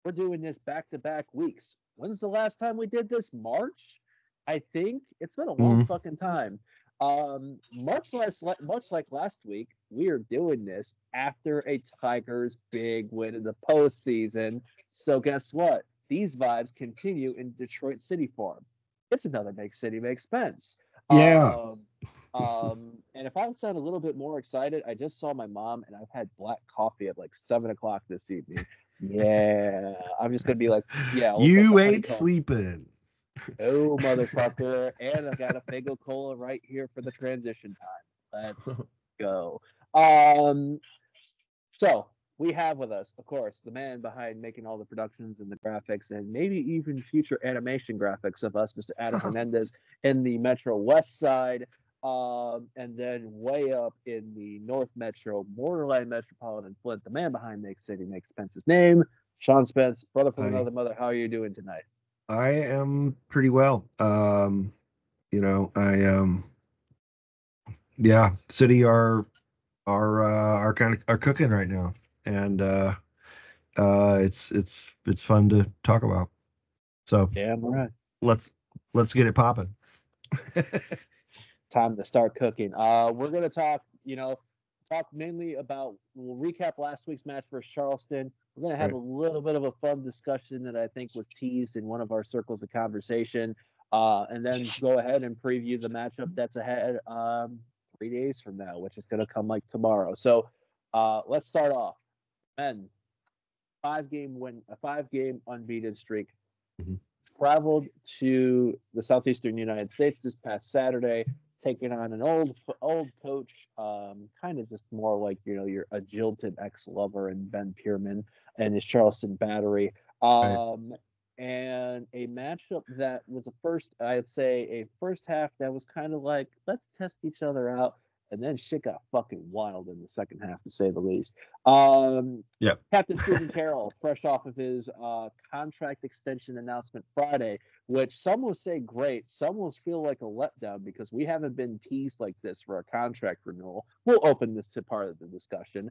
we're doing this back-to-back weeks. When's the last time we did this? March? I think it's been a long Mm. fucking time. Much like last week, we are doing this after a Tigers big win in the postseason. So guess what? These vibes continue in Detroit City Farm. It's another Make City Make Spence. Yeah. And if I sound a little bit more excited, I just saw my mom and I've had black coffee at like 7 o'clock this evening. Yeah, I'm just gonna be like, yeah, I'll take You the ain't honeycomb. sleeping. Oh, motherfucker. And I've got a Fago Cola right here for the transition time. Let's go. Um, so we have with us, of course, the man behind making all the productions and the graphics and maybe even future animation graphics of us, Mr. Adam Hernandez, in the Metro West Side. And then way up in the North Metro, borderline metropolitan Flint, the man behind Make City Make Spence's name, Sean Spence, brother from Hi. another mother. How are you doing tonight? I am pretty well. Yeah, City are kind of are cooking right now, and it's fun to talk about. So Damn right. let's let's get it popping. Time to start cooking. We're gonna talk, talk mainly about. We'll recap last week's match versus Charleston. We're gonna have Right. a little bit of a fun discussion that I think was teased in one of our circles of conversation, and then go ahead and preview the matchup that's ahead 3 days from now, which is gonna come like tomorrow. So let's start off. Men, 5-game win, a 5-game unbeaten streak. Mhm. Traveled to the southeastern United States this past Saturday, taking on an old coach, kind of just more like your a jilted ex-lover and Ben Pierman and his Charleston Battery, Right. and a matchup that was I'd say a first half that was kind of like, let's test each other out, and then shit got fucking wild in the second half, to say the least. Yep. Captain Stephen Carroll, fresh off of his contract extension announcement Friday, which some will say great, some will feel like a letdown because we haven't been teased like this for a contract renewal. We'll open this to part of the discussion.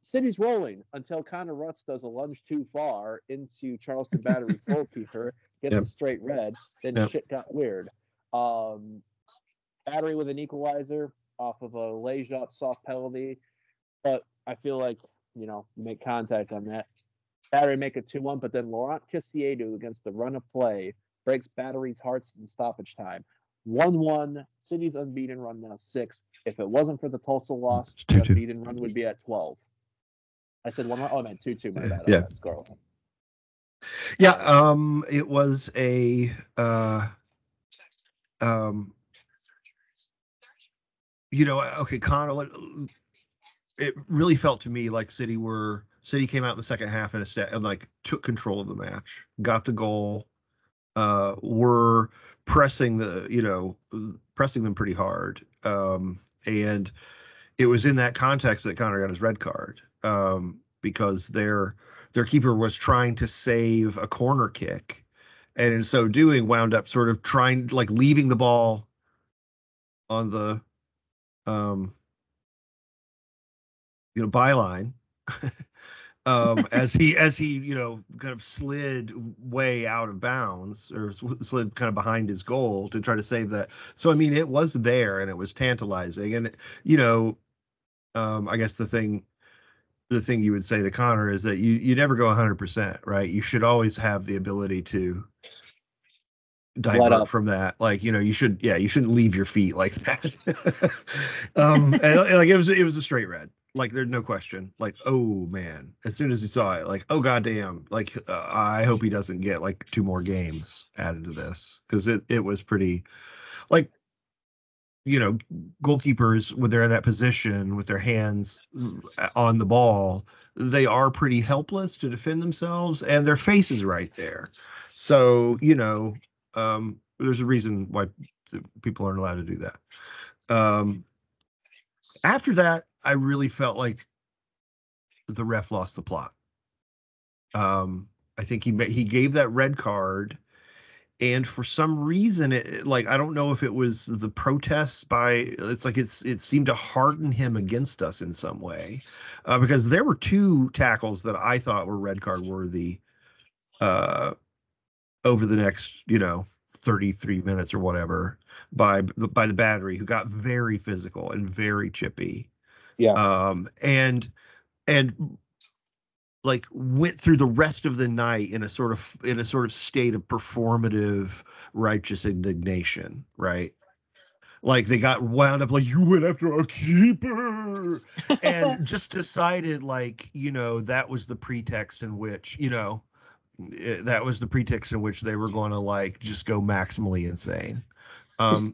City's rolling until Connor Rutz does a lunge too far into Charleston Battery's goalkeeper, gets Yep. a straight red, then Yep. shit got weird. Battery with an equalizer off of a lay-shot soft penalty, but I feel like, you make contact on that. Battery make it 2-1, but then Laurent Kissiedu against the run of play breaks Battery's hearts in stoppage time. 1-1, City's unbeaten run now 6. If it wasn't for the Tulsa loss, It's the 2-2. unbeaten run would be at 12. I said 1-1. Oh, I meant 2-2. My bad. Yeah. Okay, score. Yeah. It was a um. Okay, Connor. It really felt to me like City came out in the second half and like took control of the match, got the goal, were pressing them pretty hard, and it was in that context that Connor got his red card, because their keeper was trying to save a corner kick, and in so doing wound up sort of trying, like, leaving the ball on the um, byline, as he kind of slid way out of bounds, or slid kind of behind his goal to try to save that. So I mean, it was there and it was tantalizing, and I guess the thing you would say to Connor is that you never go 100%, right? You should always have the ability to divert from that. Like, you shouldn't leave your feet like that. And like, it was a straight red. Like, there's no question. Like, oh man, as soon as he saw it, like, oh goddamn, like, I hope he doesn't get like 2 more games added to this, because it was pretty, like, goalkeepers, when they're in that position with their hands on the ball, they are pretty helpless to defend themselves, and their face is right there. So, there's a reason why people aren't allowed to do that. After that, I really felt like the ref lost the plot. I think he gave that red card, and for some reason, I don't know if it was the protests it's like it seemed to harden him against us in some way, because there were 2 tackles that I thought were red card worthy uh, over the next, 33 minutes or whatever by the Battery, who got very physical and very chippy. Yeah. And like went through the rest of the night in a sort of state of performative righteous indignation, right? Like they got wound up like, you went after our keeper, and just decided like, that was the pretext in which, that was the pretext in which they were going to like just go maximally insane.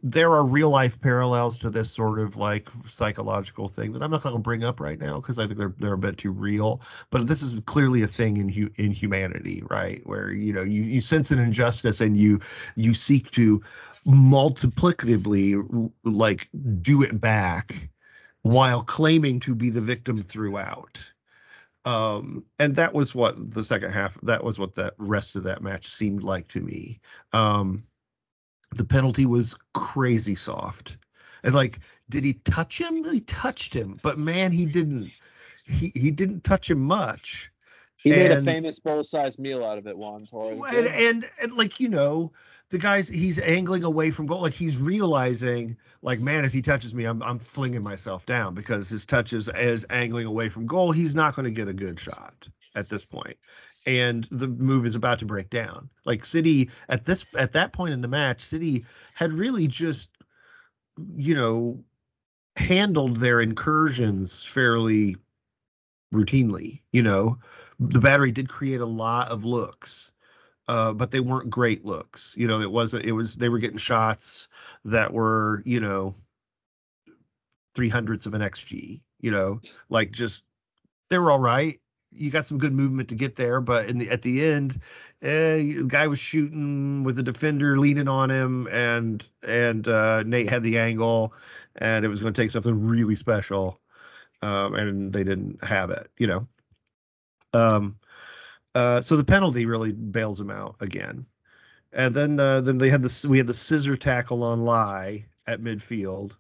There are real life parallels to this sort of like psychological thing that I'm not going to bring up right now because I think they're a bit too real. But this is clearly a thing in humanity, right? Where you sense an injustice and you seek to multiplicatively like do it back while claiming to be the victim throughout. And that was what the second half. That was what that rest of that match seemed like to me. The penalty was crazy soft. And like, did he touch him? He touched him, but man, he didn't. He didn't touch him much. He made a And famous bowl-sized meal out of it once. and like, the guy's he's angling away from goal. Like he's realizing, like, man, if he touches me, I'm flinging myself down because his touch is angling away from goal. He's not going to get a good shot at this point. And the move is about to break down. Like City at that point in the match, City had really just, handled their incursions fairly routinely. The Battery did create a lot of looks, but they weren't great looks. They were getting shots that were, 300ths of an XG, like just, they were all right. You got some good movement to get there, but at the end, the guy was shooting with the defender leaning on him, and Nate had the angle, and it was going to take something really special, and they didn't have it, so the penalty really bails him out again, and then we had the scissor tackle on Lai at midfield,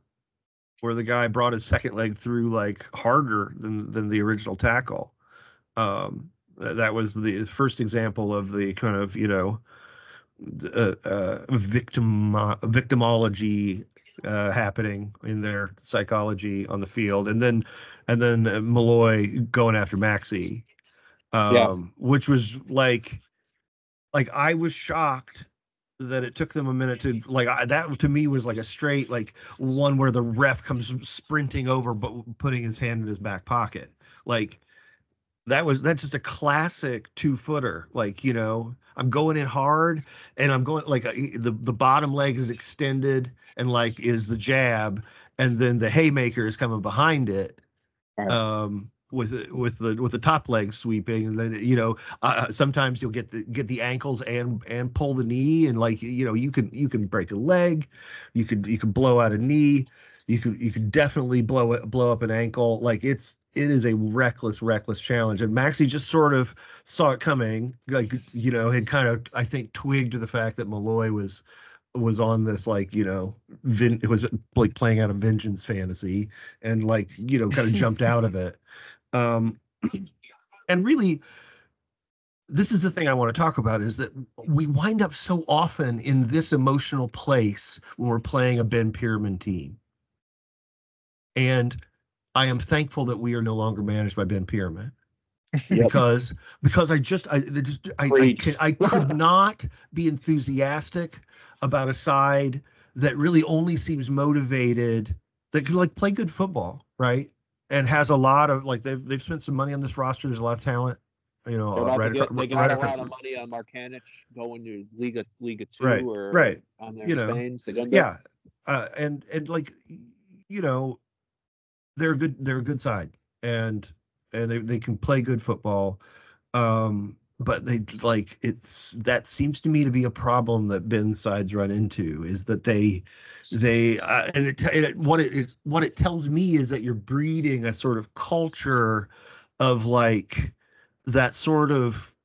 where the guy brought his second leg through like harder than the original tackle. That was the first example of the kind of victimology happening in their psychology on the field, and then Malloy going after Maxi, which was like I was shocked that it took them a minute to that to me was like a straight like one where the ref comes sprinting over but putting his hand in his back pocket. Like that's just a classic 2-footer. Like, I'm going in hard and I'm going like the bottom leg is extended and like is the jab, and then the haymaker is coming behind it. With the top leg sweeping, and then sometimes you'll get the ankles and pull the knee, and like you can break a leg, you could blow out a knee, you could definitely blow up an ankle. Like it is a reckless challenge, and Maxi just sort of saw it coming, like had kind of, I think, twigged to the fact that Malloy was on this like it was like playing out a vengeance fantasy, and like kind of jumped out of it. And really, this is the thing I want to talk about, is that we wind up so often in this emotional place when we're playing a Ben Pierman team. And I am thankful that we are no longer managed by Ben Pierman. Yep. Because I could not be enthusiastic about a side that really only seems motivated, that can like play good football, right? And has a lot of like they've spent some money on this roster. There's a lot of talent, they got a lot of money on Markanich going to Liga 2 or on there in Spain. Yeah, and like they're a good side, and they can play good football, but they like that seems to me to be a problem that Ben sides run into, is that what it tells me is that you're breeding a sort of culture of like that sort of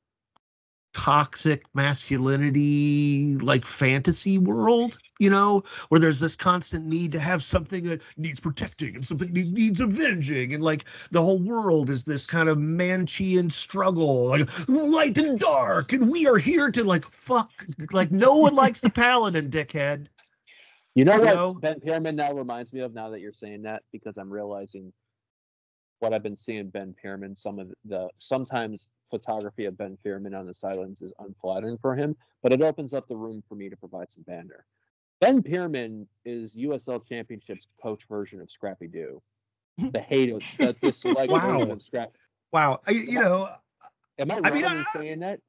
toxic masculinity, like fantasy world, where there's this constant need to have something that needs protecting and something that needs avenging, and like the whole world is this kind of Manchian struggle, like light and dark, and we are here to like fuck, like no one likes the paladin, dickhead. You know what Ben Pierman now reminds me of, now that you're saying that, because I'm realizing what I've been seeing Ben Pierman, sometimes photography of Ben Pierman on the sidelines is unflattering for him, but it opens up the room for me to provide some banter. Ben Pierman is USL Championships coach version of Scrappy Doo. The select version of Scrappy. Wow. Am I wrong in saying that?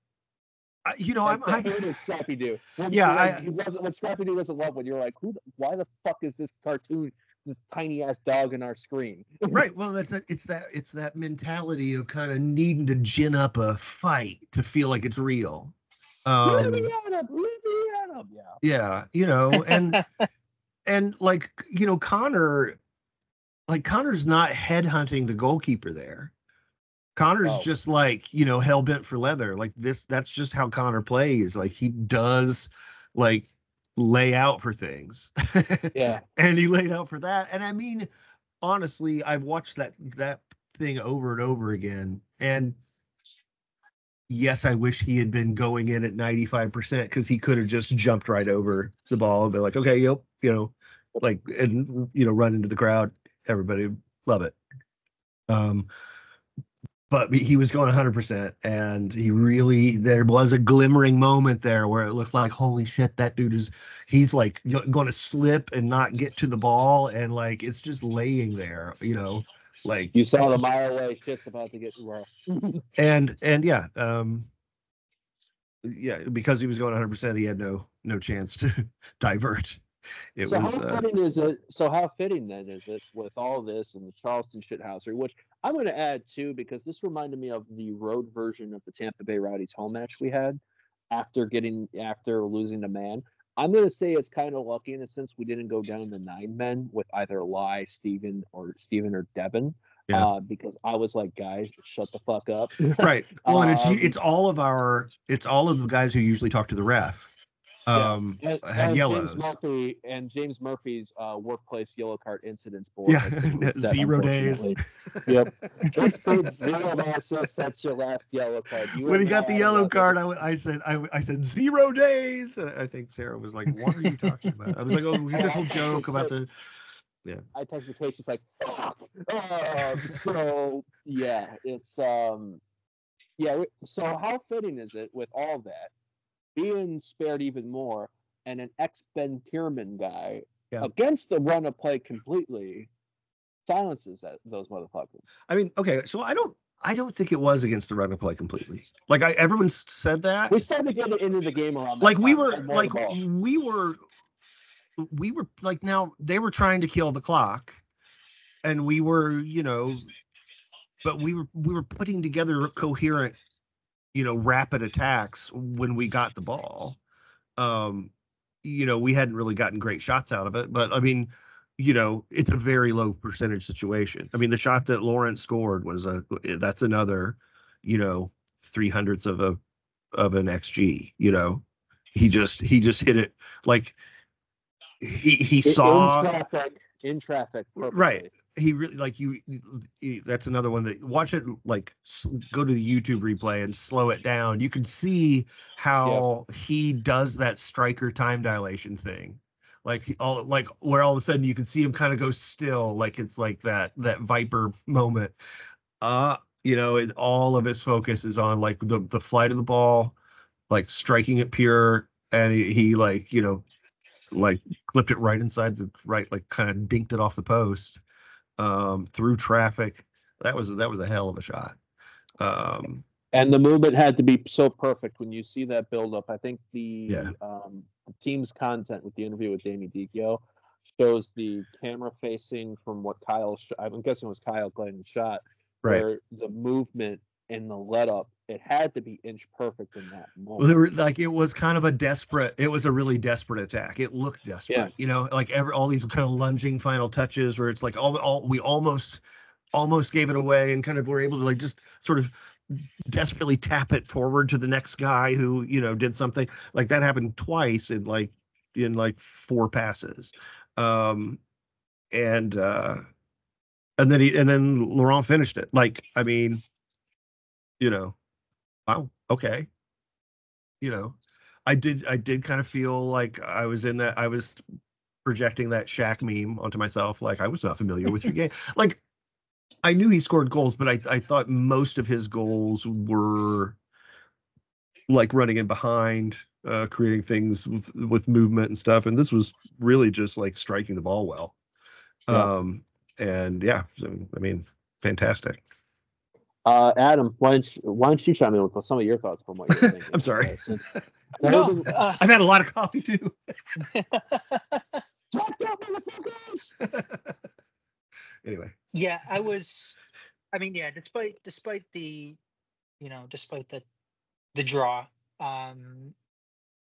I hated Scrappy Doo. When Scrappy Doo was in love, when you're like, why the fuck is this cartoon, this tiny ass dog in our screen? Right. Well, it's that mentality of kind of needing to gin up a fight to feel like it's real. Let me at him. Yeah. And like, Connor's not headhunting the goalkeeper there. Connor's just like, hell bent for leather. Like that's just how Connor plays. Like he does like lay out for things. Yeah. And he laid out for that. And I mean, honestly, I've watched that thing over and over again. And yes, I wish he had been going in at 95%, because he could have just jumped right over the ball and been like, okay, yep, run into the crowd. Everybody love it. But he was going 100%, and there was a glimmering moment there where it looked like, holy shit, that dude he's like going to slip and not get to the ball, and like it's just laying there, like you saw the mile away, shit's about to get rough. and because he was going 100%, he had no chance to divert. How fitting then is it with all this and the Charleston shithousery, which I'm going to add too, because this reminded me of the road version of the Tampa Bay Rowdies home match we had after losing to Man. I'm going to say it's kind of lucky in a sense we didn't go down to 9 men with either Lai, Steven or Devin. Yeah. Because I was like, guys, shut the fuck up. Right. Well, and it's all of the guys who usually talk to the ref. Had yellows. James Murphy's workplace yellow card incidents board. Yeah, 0 days. Yep. It's been 0 access. That's your last yellow card. When he got the yellow card, I said 0 days. I think Sarah was like, "What are you talking about?" I was like, "Oh, this whole joke about the." Yeah. I texted Casey, like, "Fuck." So yeah, it's yeah. So how fitting is it with all that being spared even more, and an ex-Ben Pierman guy against the run of play completely silences those motherfuckers? I mean, okay, so I don't think it was against the run of play completely. Like everyone said that. We started to get into the game around that like we were like, now they were trying to kill the clock, and we were, but we were putting together coherent, rapid attacks when we got the ball. We hadn't really gotten great shots out of it, but I mean, it's a very low percentage situation. I mean, the shot that Lawrence scored that's another, 300ths of an XG. He just hit it like he saw in traffic perfectly. Right. He really that's another one that watch it, like go to the YouTube replay and slow it down. You can see how he does that striker time dilation thing, where all of a sudden you can see him kind of go still, like it's like that Viper moment. All of his focus is on like the flight of the ball, like striking it pure, and he clipped it right inside like kind of dinked it off the post. Through traffic. That was a hell of a shot. And the movement had to be so perfect when you see that build up. I think the team's content with the interview with Danny Dicchio shows the camera facing from what I'm guessing it was Kyle Glenn shot, right, where the movement and the let up, it had to be inch perfect in that moment. Well, it was kind of it was a really desperate attack. It looked desperate, like all these kind of lunging final touches where it's like we almost gave it away, and kind of were able to like just sort of desperately tap it forward to the next guy who, did something. Like that happened twice in like in like 4 passes. And then Laurent finished it. Like, I mean, wow, okay. I did kind of feel like I was projecting that Shaq meme onto myself. Like, I was not familiar with your game. Like, I knew he scored goals, but I thought most of his goals were like running in behind, creating things with movement and stuff. And this was really just like striking the ball well. And yeah, so, I mean, fantastic. Adam, why don't you chime in with some of your thoughts from what you're thinking? I'm sorry. I've had a lot of coffee too. Talk up, motherfuckers! Anyway. Yeah, despite the, despite the draw, I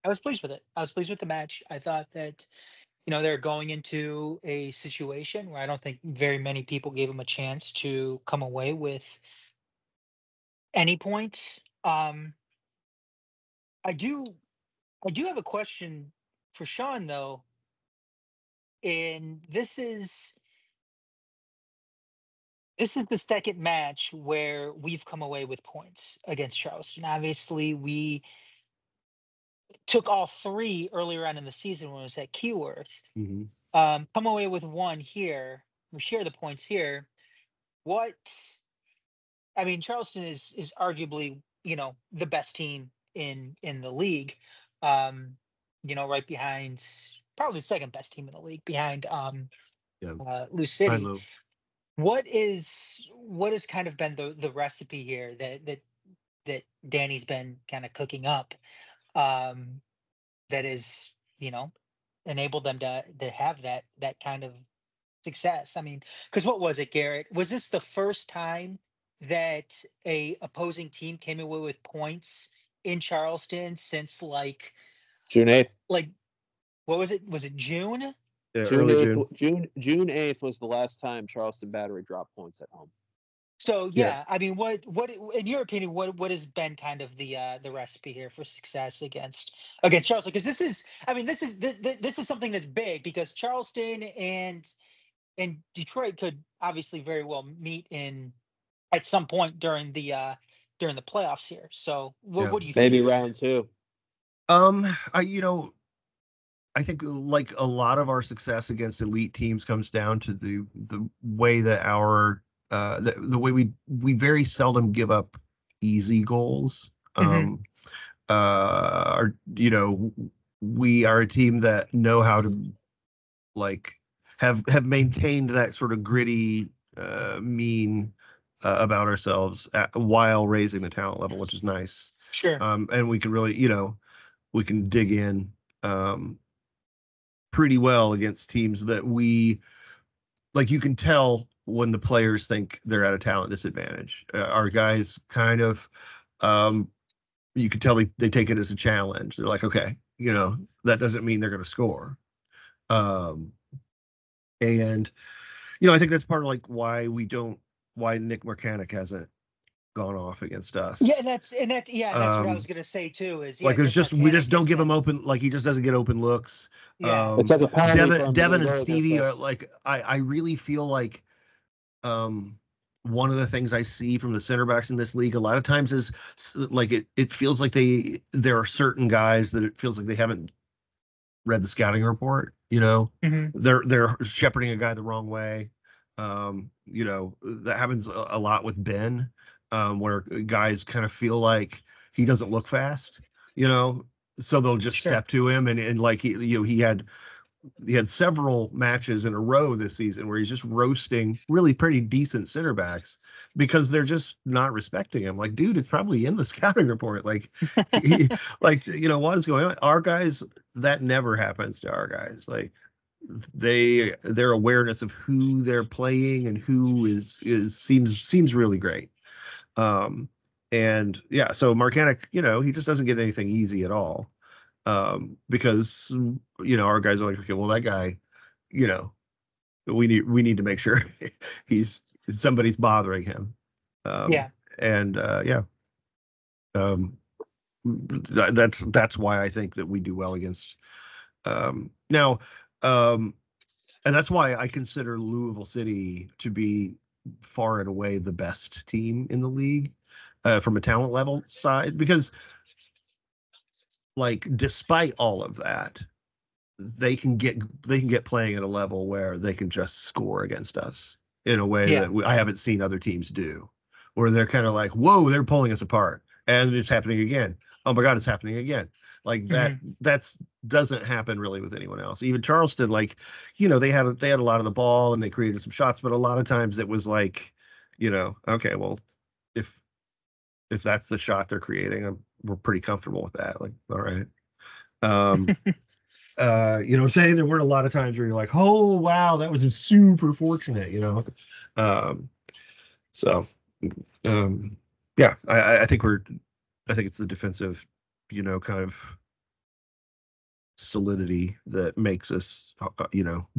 was pleased with it. I was pleased with the match. I thought that, they're going into a situation where I don't think very many people gave them a chance to come away with any points. I do have a question for Sean though, and this is the second match where we've come away with points against Charleston. Obviously, we took all 3 earlier on in the season when it was at Keyworth. Mm-hmm. Come away with 1 here. We share the points here. Charleston is arguably, the best team in the league. Right behind, probably the second best team in the league behind Lou City. What has kind of been the recipe here that Danny's been kind of cooking up, that is, enabled them to have that kind of success? I mean, because what was it, Garrett? Was this the first time that a opposing team came away with points in Charleston since like June 8th? Like, what was it? Was it June? Yeah, June 8th. June 8th was the last time Charleston Battery dropped points at home. So yeah, I mean, what in your opinion, what has been kind of the recipe here for success against Charleston? Because this is something that's big, because Charleston and Detroit could obviously very well meet at some point during the playoffs here. So what do you think? Maybe round 2. I think like a lot of our success against elite teams comes down to the way that the way we very seldom give up easy goals. We are a team that know how to like have maintained that sort of gritty, mean about ourselves while raising the talent level, which is nice. Sure. And we can really, we can dig in pretty well against teams that we like. You can tell when the players think they're at a talent disadvantage. Our guys kind of, you can tell they take it as a challenge. They're like, okay, that doesn't mean they're going to score. And I think that's part of like why Nick Mechanic hasn't gone off against us. Yeah, and that's what I was gonna say too. Is like we just don't give him open. Like he just doesn't get open looks. Yeah, it's like a penalty. Devin and Stevie are like. I really feel like, one of the things I see from the center backs in this league a lot of times is like it feels like there are certain guys that it feels like they haven't read the scouting report. They're shepherding a guy the wrong way. That happens a lot with Ben. Where guys kind of feel like he doesn't look fast, so they'll just step to him, and like he had several matches in a row this season where he's just roasting really pretty decent center backs because they're just not respecting him. Like, dude, it's probably in the scouting report. Like, what is going on? Our guys, that never happens to our guys. Like, their awareness of who they're playing and who seems really great. And yeah, so Marcanic, he just doesn't get anything easy at all. Because our guys are like, okay, well, that guy, we need to make sure somebody's bothering him. That's why I think that we do well against Now, and that's why I consider Louisville City to be far and away the best team in the league from a talent level side, because like despite all of that, they can get playing at a level where they can just score against us in a way Yeah. that I haven't seen other teams do, where they're kind of like, whoa, they're pulling us apart, and it's happening again. Oh my God, it's happening again. Like that. That's doesn't happen really with anyone else. Even Charleston, like, they had a lot of the ball and they created some shots, but a lot of times it was like, okay, well, if that's the shot they're creating, we're pretty comfortable with that. Like, all right. You know what I'm saying? There weren't a lot of times where you're like, oh wow, that was super fortunate, So yeah, I think it's the defensive, kind of solidity that makes us,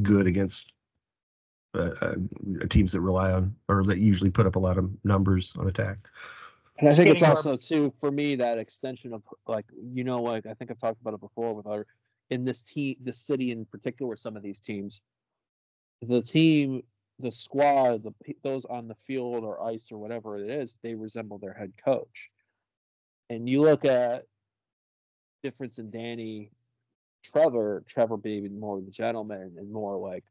good against teams that rely on, or that usually put up a lot of numbers on attack. And I think it's also too, for me, that extension of like I think I've talked about it before with our in this city in particular, with some of these teams, the squad, those on the field or ice or whatever it is, they resemble their head coach. And you look at difference in Danny, Trevor being more of the gentleman and more like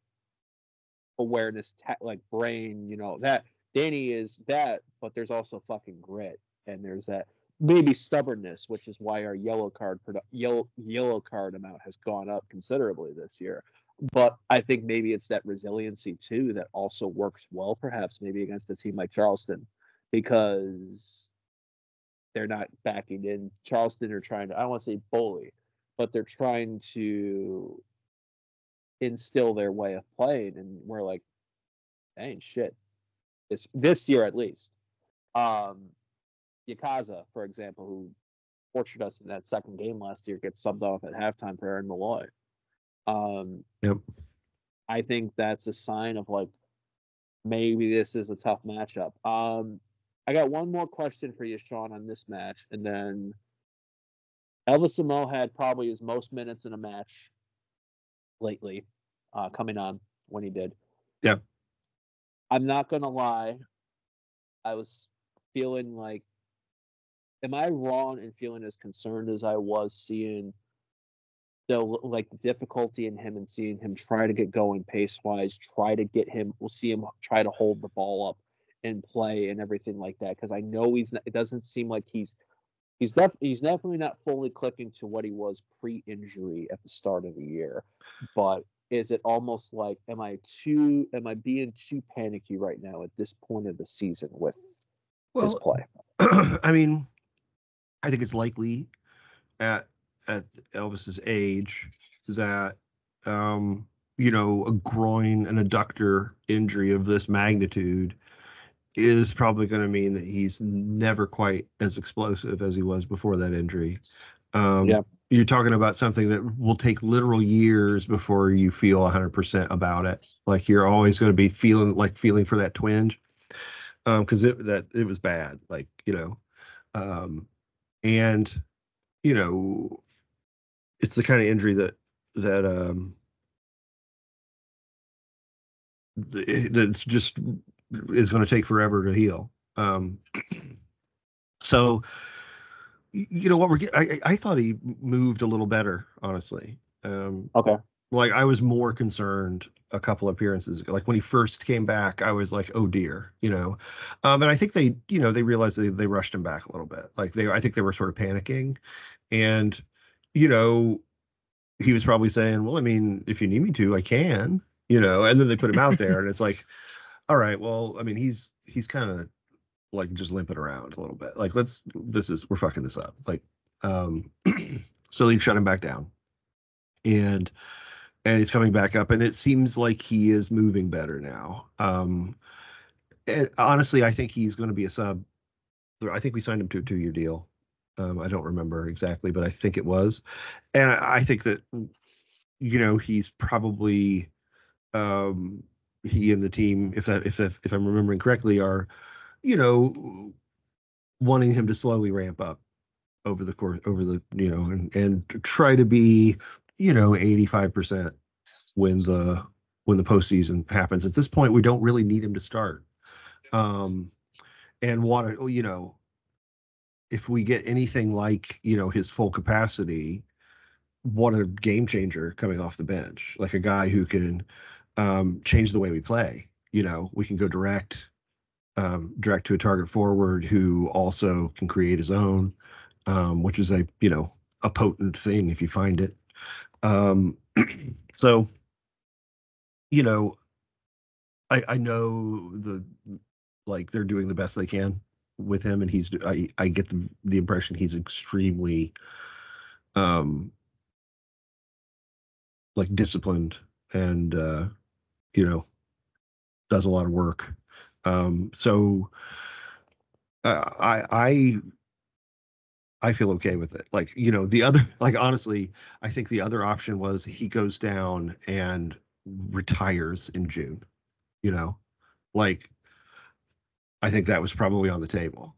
awareness, like brain, that Danny is that, but there's also fucking grit, and there's that maybe stubbornness, which is why our yellow card amount has gone up considerably this year. But I think maybe it's that resiliency too that also works well, perhaps maybe against a team like Charleston, because they're not backing in. Charleston are trying to, I don't want to say bully, but they're trying to instill their way of playing, and we're like, ain't shit. This year at least. Yakaza, for example, who tortured us in that second game last year, gets subbed off at halftime for Aaron Malloy. Yep. I think that's a sign of like maybe this is a tough matchup. I got one more question for you, Sean, on this match, and then Elvis Amo had probably his most minutes in a match lately, coming on when he did. Yeah. I'm not gonna lie, I was feeling like, am I wrong in feeling as concerned as I was seeing the difficulty in him and seeing him try to get going pace wise, we'll see him try to hold the ball up and play and everything like that, because I know it doesn't seem like he's definitely not fully clicking to what he was pre-injury at the start of the year. But is it almost like, am I being too panicky right now at this point of the season with his play? I mean, I think it's likely at Elvis's age that a groin and adductor injury of this magnitude is probably going to mean that he's never quite as explosive as he was before that injury. Yeah. You're talking about something that will take literal years before you feel 100% about it. Like you're always going to be feeling for that twinge, because it was bad. Like, and it's the kind of injury that's just is going to take forever to heal. So, I thought he moved a little better, honestly. Okay. Like I was more concerned a couple appearances ago. Like when he first came back, I was like, oh dear, and I think they realized they rushed him back a little bit. Like I think they were sort of panicking, and he was probably saying, well, I mean, if you need me to, I can, and then they put him out there and it's like, all right, well, I mean, he's kind of like just limping around a little bit. Like, we're fucking this up. Like, so they shut him back down, and he's coming back up, and it seems like he is moving better now. And honestly, I think he's going to be a sub. I think we signed him to a 2-year deal. I don't remember exactly, but I think it was. And I think that, he's probably, he and the team, if I'm remembering correctly, are, wanting him to slowly ramp up over the course, and try to be 85% when the postseason happens. At this point, we don't really need him to start. And want to, if we get anything like, his full capacity, what a game changer coming off the bench, like a guy who can change the way we play. We can go direct to a target forward who also can create his own, which is a potent thing if you find it. So, I know they're doing the best they can with him, and I get the impression he's extremely disciplined and does a lot of work. So I feel okay with it. The other, honestly, I think the other option was he goes down and retires in June. I think that was probably on the table.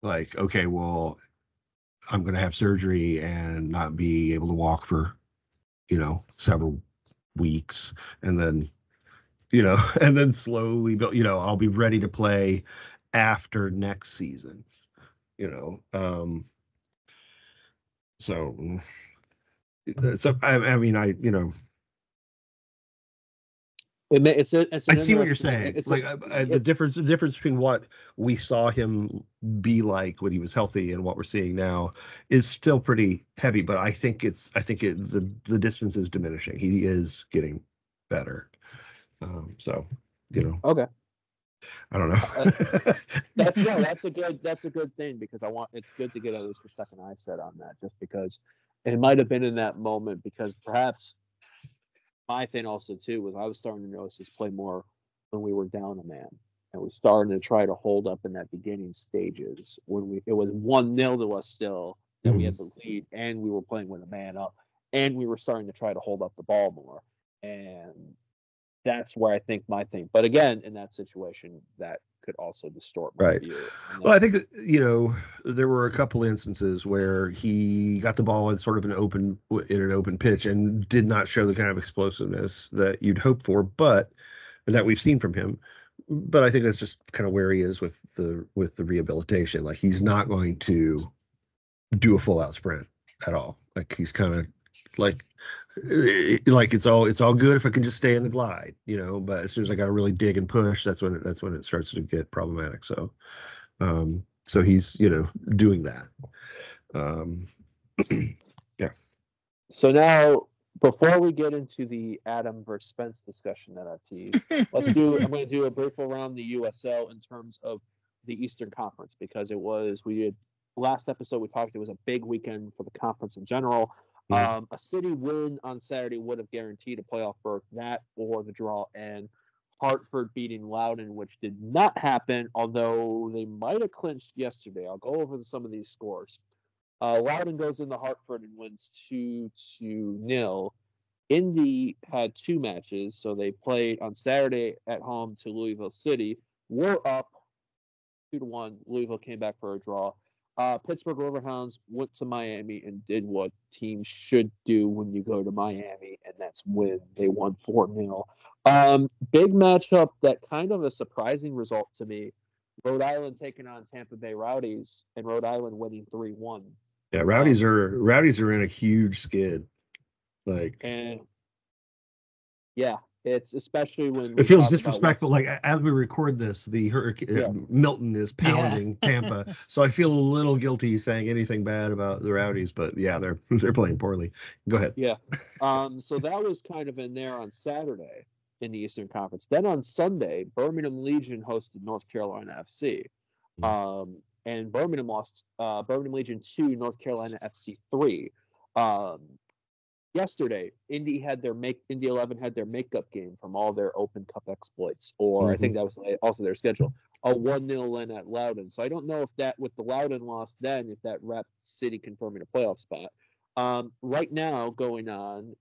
Okay, well, I'm going to have surgery and not be able to walk for, several weeks. And then, and then slowly build, I'll be ready to play after next season, so I mean, it's I see what you're saying. The difference between what we saw him be like when he was healthy and what we're seeing now is still pretty heavy. But I think the distance is diminishing. He is getting better. So, Okay. I don't know. That's a good thing, because it's good to get at least the second eye set on that, just because it might have been in that moment, because perhaps my thing also too was I was starting to notice this play more when we were down a man, and we started to try to hold up in that beginning stages when it was 1-0 to us still, that we had the lead, and we were playing with a man up, and we were starting to try to hold up the ball more, and that's where I think my thing. But again, in that situation, that could also distort my view. Well, I think that, there were a couple instances where he got the ball in sort of an open pitch and did not show the kind of explosiveness that you'd hope for, but that we've seen from him. But I think that's just kind of where he is with the rehabilitation. He's not going to do a full out sprint at all. He's kind of it's all good if I can just stay in the glide, but as soon as I got to really dig and push, that's when it starts to get problematic. So he's doing that. Yeah. So now, before we get into the Adam versus Spence discussion that I've teased, I'm going to do a brief around the USL in terms of the Eastern Conference, because last episode we talked, it was a big weekend for the conference in general. A City win on Saturday would have guaranteed a playoff berth, that or the draw, and Hartford beating Loudoun, which did not happen, although they might have clinched yesterday. I'll go over some of these scores. Loudoun goes into Hartford and wins 2-0. Indy had two matches, so they played on Saturday at home to Louisville City. Were up 2-1. Louisville came back for a draw. Pittsburgh Riverhounds went to Miami and did what teams should do when you go to Miami, and that's win. They won 4-0. Big matchup, that kind of a surprising result to me. Rhode Island taking on Tampa Bay Rowdies, and Rhode Island winning 3-1. Yeah, Rowdies are in a huge skid. Yeah, it's especially when it feels disrespectful. As we record this, the hurricane Milton is pounding Tampa, so I feel a little guilty saying anything bad about the Rowdies. But yeah, they're playing poorly. Go ahead. Yeah. So that was kind of in there on Saturday in the Eastern Conference. Then on Sunday, Birmingham Legion hosted North Carolina FC, and Birmingham lost. Birmingham Legion 2, North Carolina FC 3. Yesterday, Indy 11 had their makeup game from all their Open Cup exploits, or I think that was also their schedule. A 1-0 win at Loudoun. So I don't know if that, with the Loudoun loss, then if that wrapped City confirming a playoff spot. Right now, going on,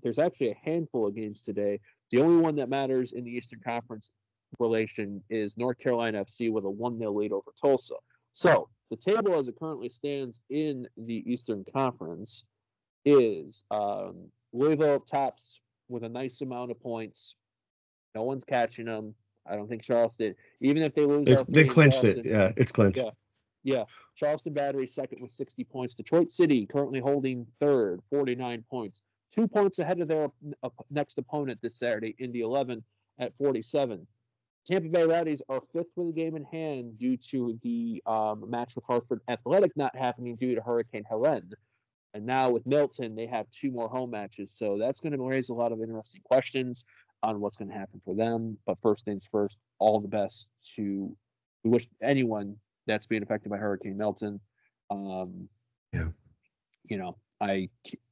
there's actually a handful of games today. The only one that matters in the Eastern Conference relation is North Carolina FC with a 1-0 lead over Tulsa. So the table as it currently stands in the Eastern Conference. is Louisville tops with a nice amount of points. No one's catching them. I don't think Charleston, even if they lose all They three in clinched it. Charleston, Yeah, it's clinched. yeah. Charleston Battery second with 60 points. Detroit City currently holding third, 49 points. 2 points ahead of their next opponent this Saturday, Indy 11 at 47. Tampa Bay Rowdies are fifth with a game in hand due to the match with Hartford Athletic not happening due to Hurricane Helene. And now with Milton, they have 2 more home matches. So that's going to raise a lot of interesting questions on what's going to happen for them. But first things first, all the best to we wish anyone that's being affected by Hurricane Milton. Yeah. You know,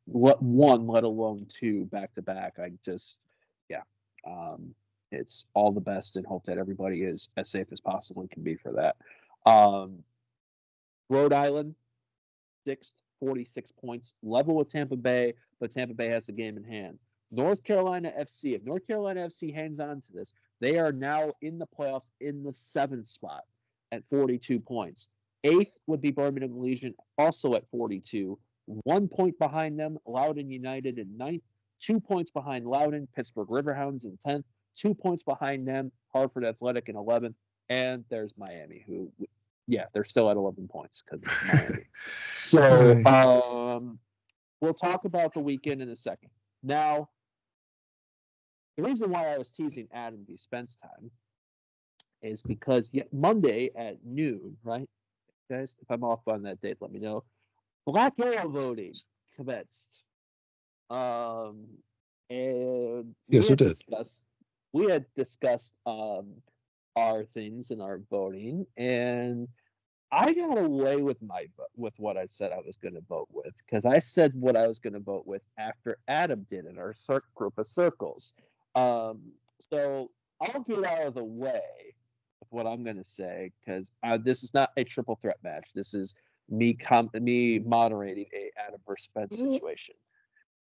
one, let alone 2 back to back. I just, yeah. It's all the best and hope that everybody is as safe as possible can be for that. Rhode Island, 6th, 46 points, level with Tampa Bay, but Tampa Bay has the game in hand. North Carolina FC, if North Carolina FC hangs on to this, they are now in the playoffs in the 7th spot at 42 points. 8th would be Birmingham Legion, also at 42. 1 point behind them, Loudoun United in 9th. 2 points behind Loudoun, Pittsburgh Riverhounds in 10th. 2 points behind them, Hartford Athletic in 11th. And there's Miami, who, yeah, they're still at 11 points because it's Miami. So we'll talk about the weekend in a second. Now, the reason why I was teasing Adam v. Spence time is because Monday at noon, right, guys? If I'm off on that date, let me know. Black Arrow voting commenced. And yes, it did. We had discussed our things and our voting, and I got away with what I said I was going to vote with, because I said what I was going to vote with after Adam did in our group of circles. So I'll get out of the way of what I'm going to say, because this is not a triple threat match. This is me moderating a Adam versus Spence situation.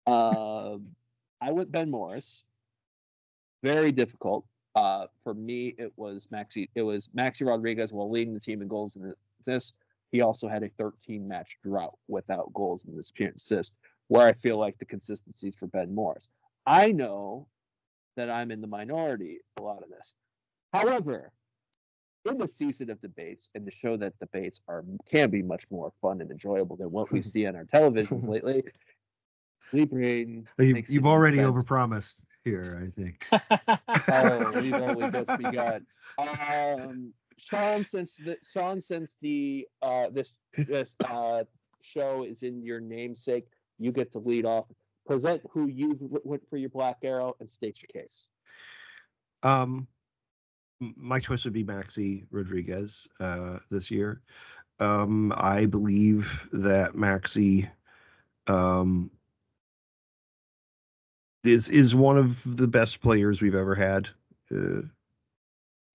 I went Ben Morris. Very difficult. For me, it was Maxi Rodriguez while leading the team in goals and assists. He also had a 13-match drought without goals in this assist, where I feel like the consistency is for Ben Morris. I know that I'm in the minority a lot of this. However, in the season of debates and to show that debates can be much more fun and enjoyable than what we see on our televisions lately, you've already overpromised here, I think. Oh, we've only just begun. Sean, since this show is in your namesake, you get to lead off. Present who you went for your Black Arrow and state your case. My choice would be Maxi Rodriguez this year. I believe that Maxi is one of the best players we've ever had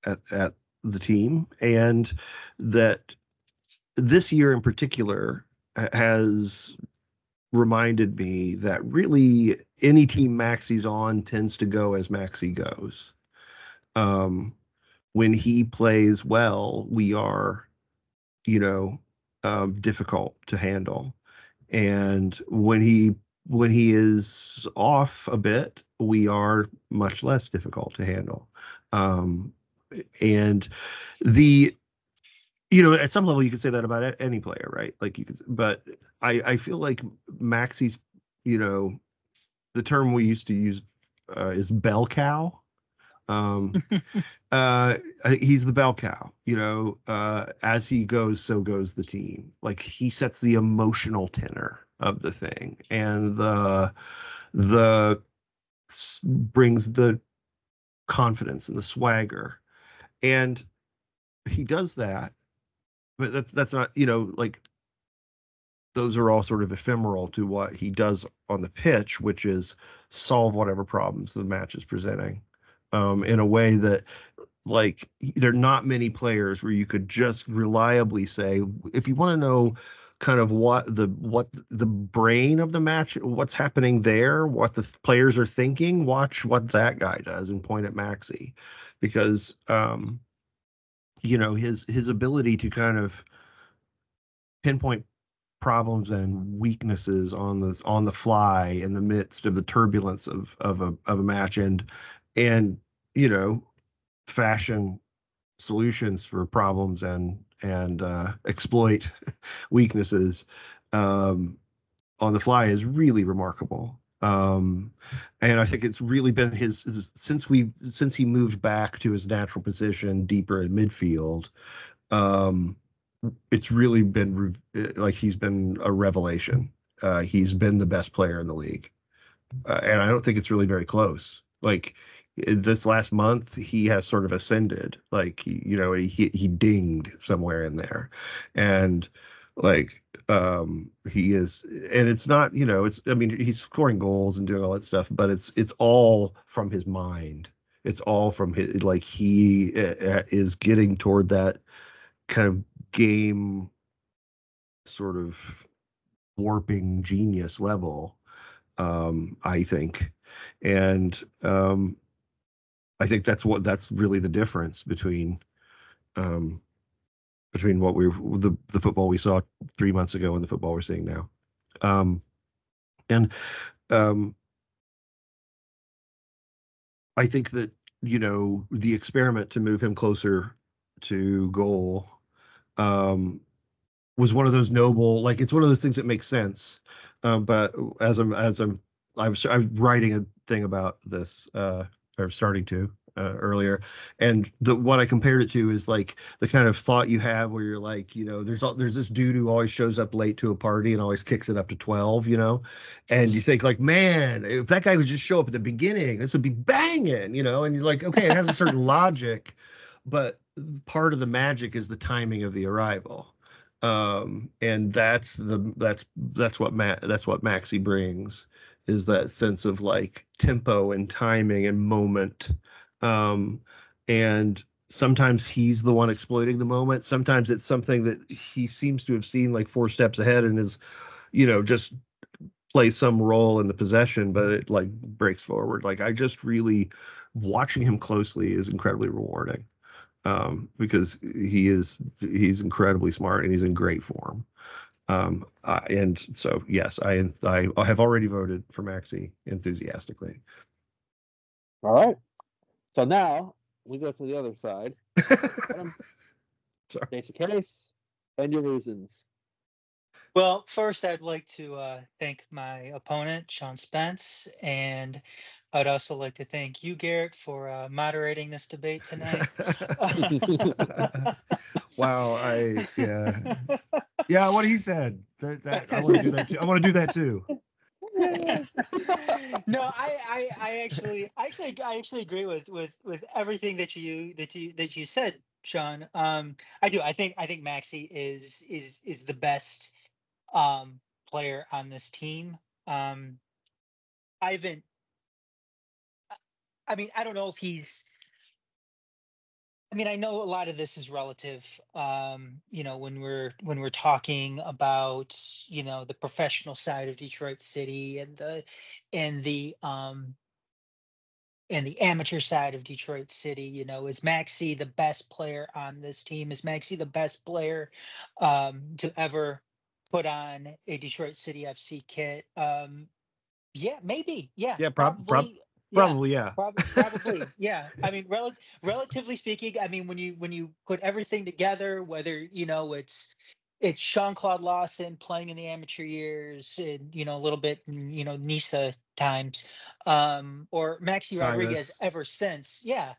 at the team, and that this year in particular has reminded me that really any team Maxi's on tends to go as Maxi goes. When he plays well, we are, difficult to handle, and when he is off a bit, we are much less difficult to handle. And at some level you could say that about any player, right? Like you could, but I feel like Maxi's, the term we used to use is bell cow. He's the bell cow, as he goes, so goes the team. Like he sets the emotional tenor of the thing, and the brings the confidence and the swagger, and he does that. But that's not, like those are all sort of ephemeral to what he does on the pitch, which is solve whatever problems the match is presenting, in a way that, like, there are not many players where you could just reliably say, if you want to know kind of what the brain of the match, what's happening there, what the players are thinking, watch what that guy does and point at Maxi, because his ability to kind of pinpoint problems and weaknesses on the fly in the midst of the turbulence of a match, and you know, fashion solutions for problems and exploit weaknesses on the fly is really remarkable. And I think it's really been since he moved back to his natural position deeper in midfield. It's really been like he's been a revelation. He's been the best player in the league, and I don't think it's really very close. Like this last month, he has sort of ascended. Like he dinged somewhere in there, and like he is, and it's not it's I mean he's scoring goals and doing all that stuff, but it's all from his mind. It's all from his like he is getting toward that kind of game sort of warping genius level, I think. And I think that's really the difference between what the football we saw 3 months ago and the football we're seeing now. And I think that the experiment to move him closer to goal was one of those noble, like it's one of those things that makes sense. But I was writing a thing about this, or starting to earlier, and what I compared it to is like the kind of thought you have where you're like, there's this dude who always shows up late to a party and always kicks it up to 12, and you think like, man, if that guy would just show up at the beginning, this would be banging, and you're like, okay, it has a certain logic, but part of the magic is the timing of the arrival. And that's what Maxey brings, is that sense of like tempo and timing and moment. And sometimes he's the one exploiting the moment. Sometimes it's something that he seems to have seen like 4 steps ahead and is, just plays some role in the possession, but it like breaks forward. Like I just really watching him closely is incredibly rewarding. Because he's incredibly smart and he's in great form. And so, yes, I have already voted for Maxey enthusiastically. All right. So now we go to the other side. State your case and your reasons. Well, first, I'd like to thank my opponent, Sean Spence, and I'd also like to thank you, Garrett, for moderating this debate tonight. Wow, yeah, what he said. That I want to do that too. I want to do that too. No, I actually agree with everything that you said, Sean. I do. I think Maxey is the best player on this team. I haven't. I mean, I don't know if he's. I mean, I know a lot of this is relative. When we're talking about the professional side of Detroit City and the amateur side of Detroit City, is Maxey the best player on this team? Is Maxey the best player to ever put on a Detroit City FC kit? Yeah, maybe. Yeah, Yeah, probably. probably, yeah. Probably, yeah. I mean, relatively speaking, I mean, when you put everything together, whether it's Jean-Claude Lawson playing in the amateur years, and a little bit, Nisa times, or Maxi Rodriguez Sinus. ever since. Yeah,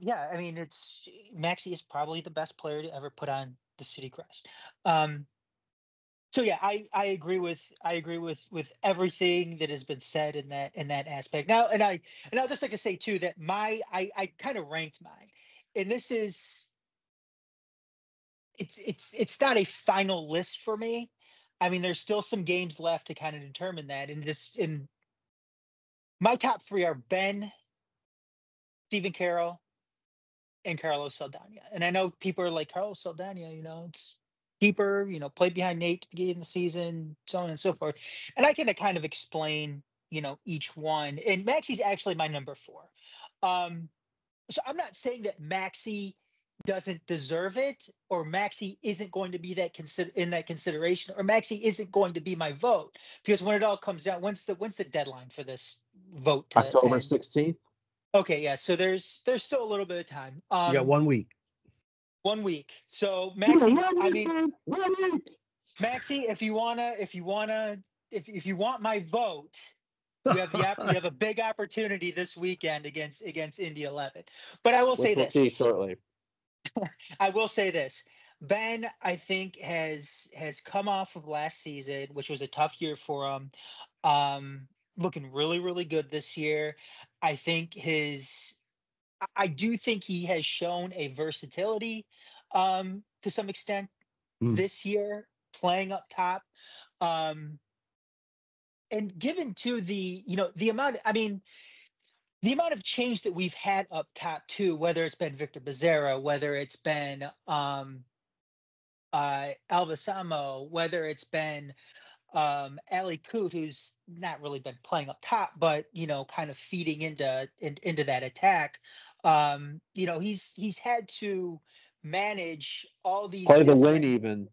yeah. I mean, it's Maxi is probably the best player to ever put on the city crest. So yeah, I agree with everything that has been said in that aspect. Now, and I'll just like to say too that I kind of ranked mine, and this is it's not a final list for me. I mean, there's still some games left to kind of determine that. And in my top 3 are Ben, Stephen Carroll, and Carlos Saldana. And I know people are like, Carlos Saldana, it's keeper, played behind Nate at the beginning of the season, so on and so forth. And I can kind of explain, each one. And Maxey's actually my number 4. So I'm not saying that Maxey doesn't deserve it, or Maxey isn't going to be in that consideration, or Maxey isn't going to be my vote. Because when it all comes down, when's the deadline for this vote to October end? 16th. Okay, yeah. So there's still a little bit of time. You got 1 week. 1 week. So Maxey, Man, 1 week. Maxey, if you want my vote, you have a big opportunity this weekend against Indy 11. But I will say Which we'll this. see shortly. I will say this. Ben, I think, has come off of last season, which was a tough year for him. Looking really, really good this year. I do think he has shown a versatility to some extent this year, playing up top. Um, and given to the amount, the amount of change that we've had up top too, whether it's been Victor Becerra, whether it's been Alvasamo, whether it's been Ali Coote, who's not really been playing up top, but kind of feeding into that attack. He's had to manage all these Play the different, win even.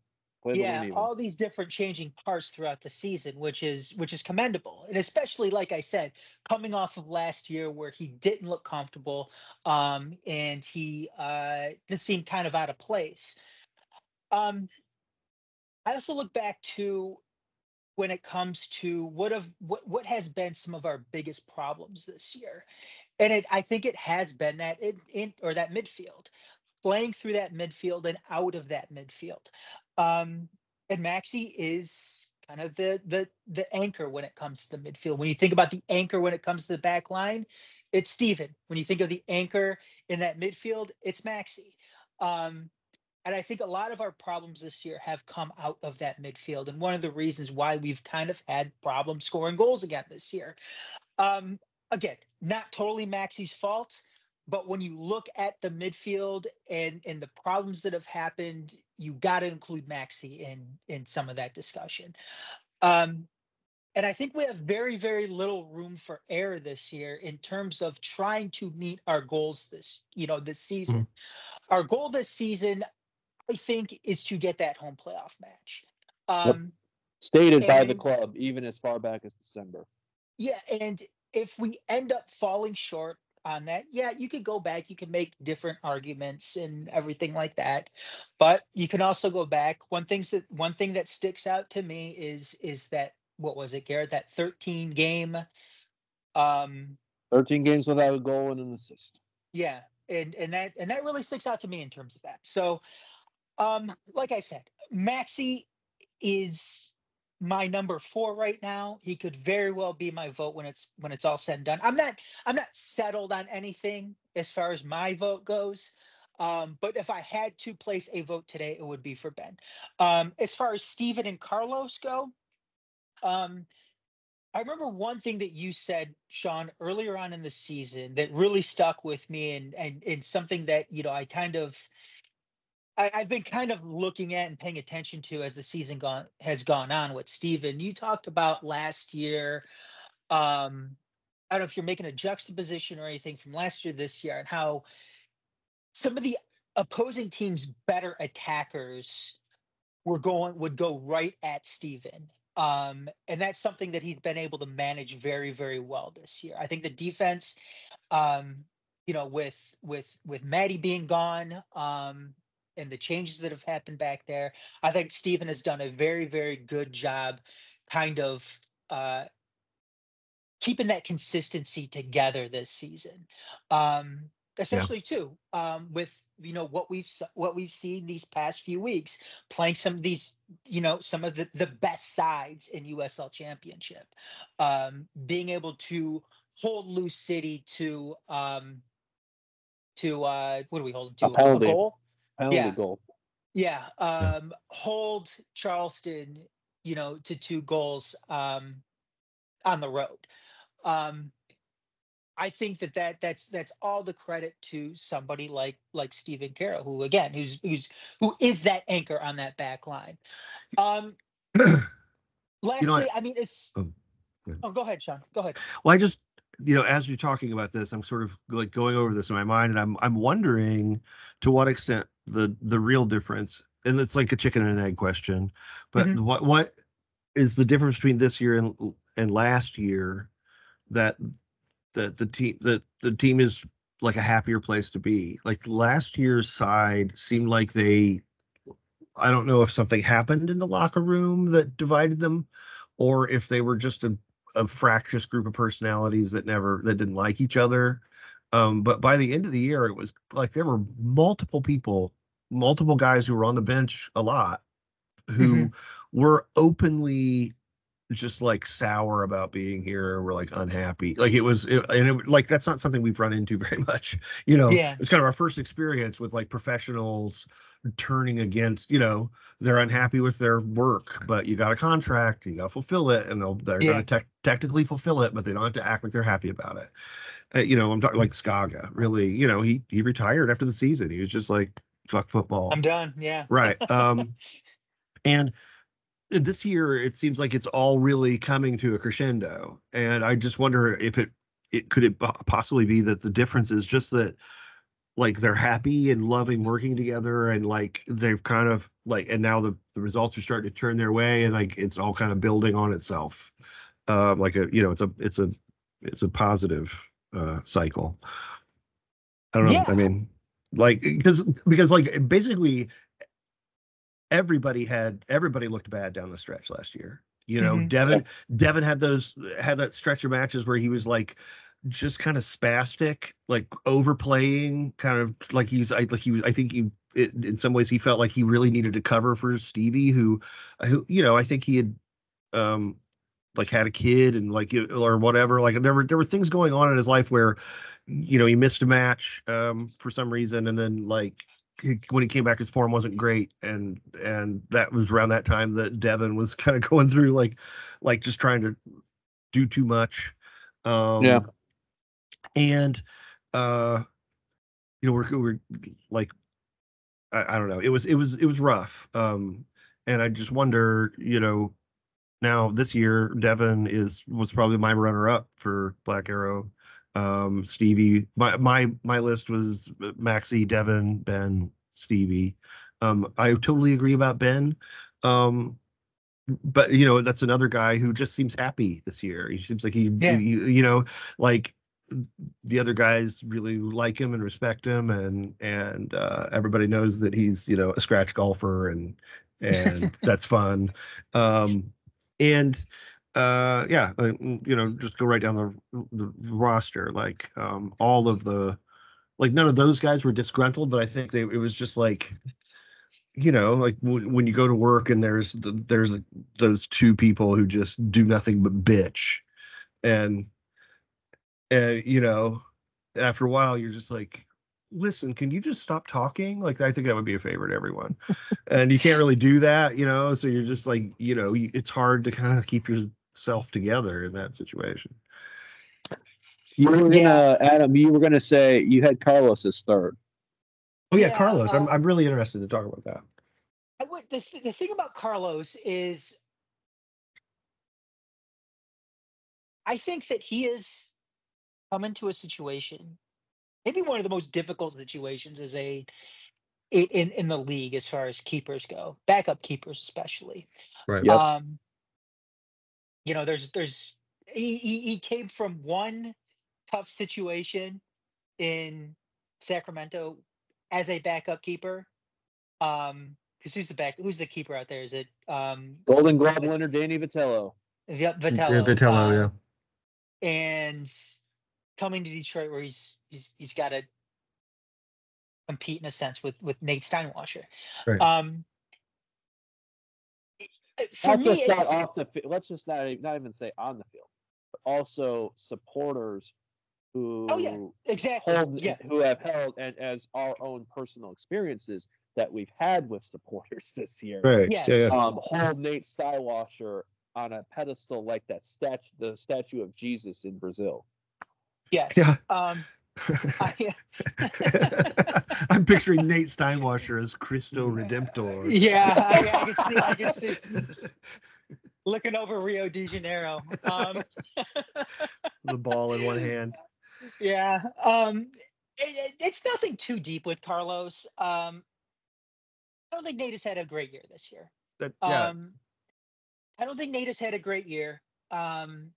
all these different changing parts throughout the season, which is commendable, and especially, like I said, coming off of last year where he didn't look comfortable, and he just seemed kind of out of place. I also look back to when it comes to what has been some of our biggest problems this year, and I think it has been that that midfield, playing through that midfield and out of that midfield. And Maxey is kind of the anchor when it comes to the midfield. When you think about the anchor when it comes to the back line, it's Steven. When you think of the anchor in that midfield, it's Maxey. And I think a lot of our problems this year have come out of that midfield. And one of the reasons why we've kind of had problems scoring goals again this year. Again, not totally Maxey's fault, but when you look at the midfield and the problems that have happened, you got to include Maxey in some of that discussion. And I think we have very, very little room for error this year in terms of trying to meet our goals this season. Our goal this season, I think, is to get that home playoff match. Stated by the club, even as far back as December. Yeah, and if we end up falling short on that, yeah, you could go back, you can make different arguments and everything like that. But you can also go back. One thing that sticks out to me is that, what was it, Garrett? That 13 game 13 games without a goal and an assist. Yeah, and that really sticks out to me in terms of that. So like I said, Maxey is my number 4 right now. He could very well be my vote when it's all said and done. I'm not settled on anything as far as my vote goes. But if I had to place a vote today, it would be for Ben. As far as Steven and Carlos go, I remember one thing that you said, Sean, earlier on in the season that really stuck with me, and something that I've been kind of looking at and paying attention to as the season has gone on with Steven. You talked about last year. I don't know if you're making a juxtaposition or anything from last year, this year, and how some of the opposing team's better attackers would go right at Steven. And that's something that he'd been able to manage very, very well this year. I think the defense, with Maddie being gone, and the changes that have happened back there, I think Steven has done a very, very good job kind of keeping that consistency together this season. Especially too, with what we've seen these past few weeks, playing some of these, some of the best sides in USL Championship, being able to hold Lou City to what do we hold them to? A penalty. A goal? Penalty goal. Yeah. Hold Charleston, to 2 goals on the road. I think that's all the credit to somebody like Steven Carroll, who is that anchor on that back line. Lastly, I it's. Oh, go ahead, Sean. Go ahead. Well, as you're talking about this, I'm sort of like going over this in my mind, and I'm wondering to what extent the real difference, and it's like a chicken and egg question, but Mhm. what is the difference between this year and last year that the team is like a happier place to be. Like last year's side seemed like I don't know if something happened in the locker room that divided them, or if they were just a fractious group of personalities that didn't like each other. But by the end of the year, it was like there were multiple guys who were on the bench a lot who Mhm. were openly just like sour about being here. We're like unhappy. Like like that's not something we've run into very much. Yeah. It's kind of our first experience with like professionals turning against. They're unhappy with their work, but you got a contract, you got to fulfill it, and they're going Yeah. to technically fulfill it, but they don't have to act like they're happy about it. I'm talking like Skaga. Really, he retired after the season. He was just like, fuck football. I'm done. Yeah. Right. And this year it seems like it's all really coming to a crescendo, and I just wonder if it could possibly be that the difference is just that like they're happy and loving working together, and like they've kind of like, and now the results are starting to turn their way, and like it's all kind of building on itself, like it's a positive cycle. I don't know. I Yeah. mean, like because like basically everybody looked bad down the stretch last year. Mhm. Devin had that stretch of matches where he was like just kind of spastic, like overplaying, kind of like I think in some ways he felt like he really needed to cover for Stevie, who I think he had um like had a kid and like or whatever. Like there were things going on in his life where he missed a match for some reason, and then like when he came back his form wasn't great, and that was around that time that Devin was kind of going through like just trying to do too much. Yeah. And uh we're like I don't know, it was rough. And I just wonder, now this year Devin was probably my runner up for Black Arrow. Stevie, my list was Maxie, Devin, Ben, Stevie. I totally agree about Ben. But that's another guy who just seems happy this year. He seems like Yeah. like the other guys really like him and respect him, and everybody knows that he's a scratch golfer, and that's fun. And yeah, just go right down the roster, like all of the, like none of those guys were disgruntled, but I think it was just like like when you go to work and there's like those two people who just do nothing but bitch, and after a while you're just like, listen, can you just stop talking? Like I think that would be a favor to everyone, and you can't really do that, so you're just like, it's hard to kind of keep yourself together in that situation. You were gonna, Adam. You were gonna say you had Carlos as third. Oh yeah, Yeah. Carlos. I'm really interested to talk about that. The thing about Carlos is I think that he is come into a situation, maybe one of the most difficult situations in the league as far as keepers go, backup keepers especially. Right. Yep. There's he came from one tough situation in Sacramento as a backup keeper. Because who's the keeper out there? Is it Golden Glove winner Danny Vitello. yeah, Yeah, Vitello? Vitello, yeah. And coming to Detroit where he's got to compete in a sense with Nate Steinwasser. Right. For Not me, just not it's off the field. Let's just not even say on the field, but also supporters oh yeah, who exactly. who have held, and as our own personal experiences that we've had with supporters this year. Right. Yes. Yeah. Hold Nate Steinwasser on a pedestal like the statue of Jesus in Brazil. Yes. Yeah. I'm picturing Nate Steinwasser as Cristo Redemptor. Yeah, I can see looking over Rio de Janeiro. the ball in one hand. Yeah. It's nothing too deep with Carlos. I don't think Nate has had a great year this year. Yeah. I don't think Nate has had a great year. And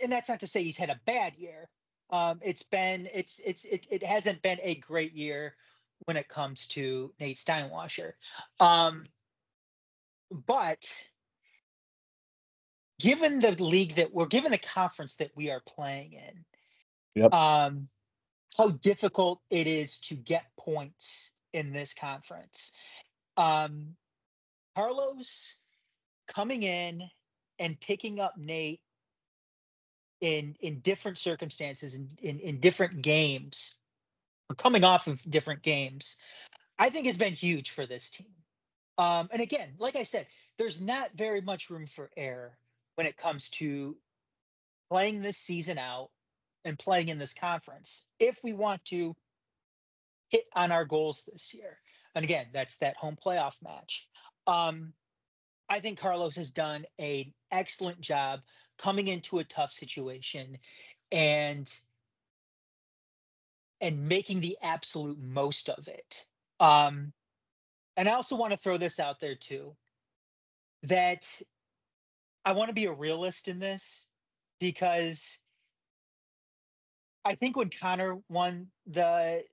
that's not to say he's had a bad year. It hasn't been a great year when it comes to Nate Steinwasser. But given the given the conference that we are playing in, Yep. how difficult it is to get points in this conference. Carlos coming in and picking up Nate in different circumstances, in different games, or coming off of different games, I think has been huge for this team. And again, like I said, there's not very much room for error when it comes to playing this season out and playing in this conference if we want to hit on our goals this year. And again, that's that home playoff match. I think Carlos has done an excellent job coming into a tough situation and making the absolute most of it. And I also want to throw this out there too, that I want to be a realist in this, because I think when Connor won the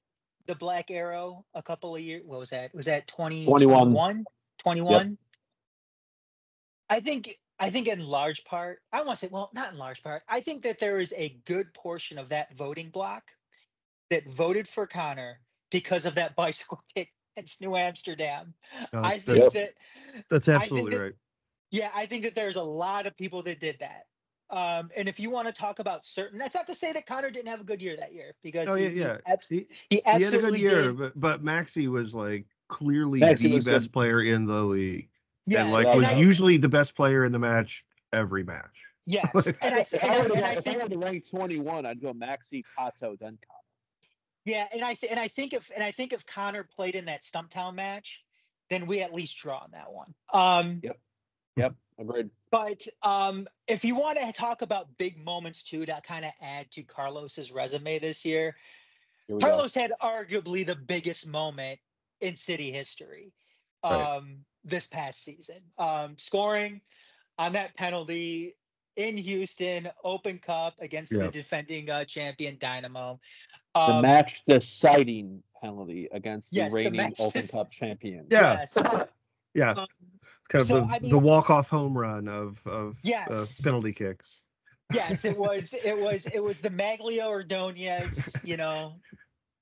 Black Arrow a couple of years, what was that? Was that 2021? 21? Yep. I think in large part, I want to say, well, not in large part. I think that there is a good portion of that voting block that voted for Connor because of that bicycle kick against New Amsterdam. I think that's absolutely right. Yeah, I think that there's a lot of people that did that. And if you want to talk about certain, that's not to say that Connor didn't have a good year that year, because he absolutely had a good year, did. but Maxey was like clearly Maxey the was best player in the league. Yes, and like was usually the best player in the match every match. Yes, and if I were to rank 21, I'd go Maxey, Pato, then Connor. Yeah, and I think if Connor played in that Stumptown match, then we at least draw on that one. Yep, agreed. But if you want to talk about big moments too, to kind of add to Carlos's resume this year, Carlos had arguably the biggest moment in city history this past season. Scoring on that penalty in Houston, Open Cup against the defending champion Dynamo. The match deciding penalty against the reigning Open Cup champion. Yeah. Yes. Yeah. Kind of the walk-off home run of penalty kicks. Yes, it was the Maglio Ordonez,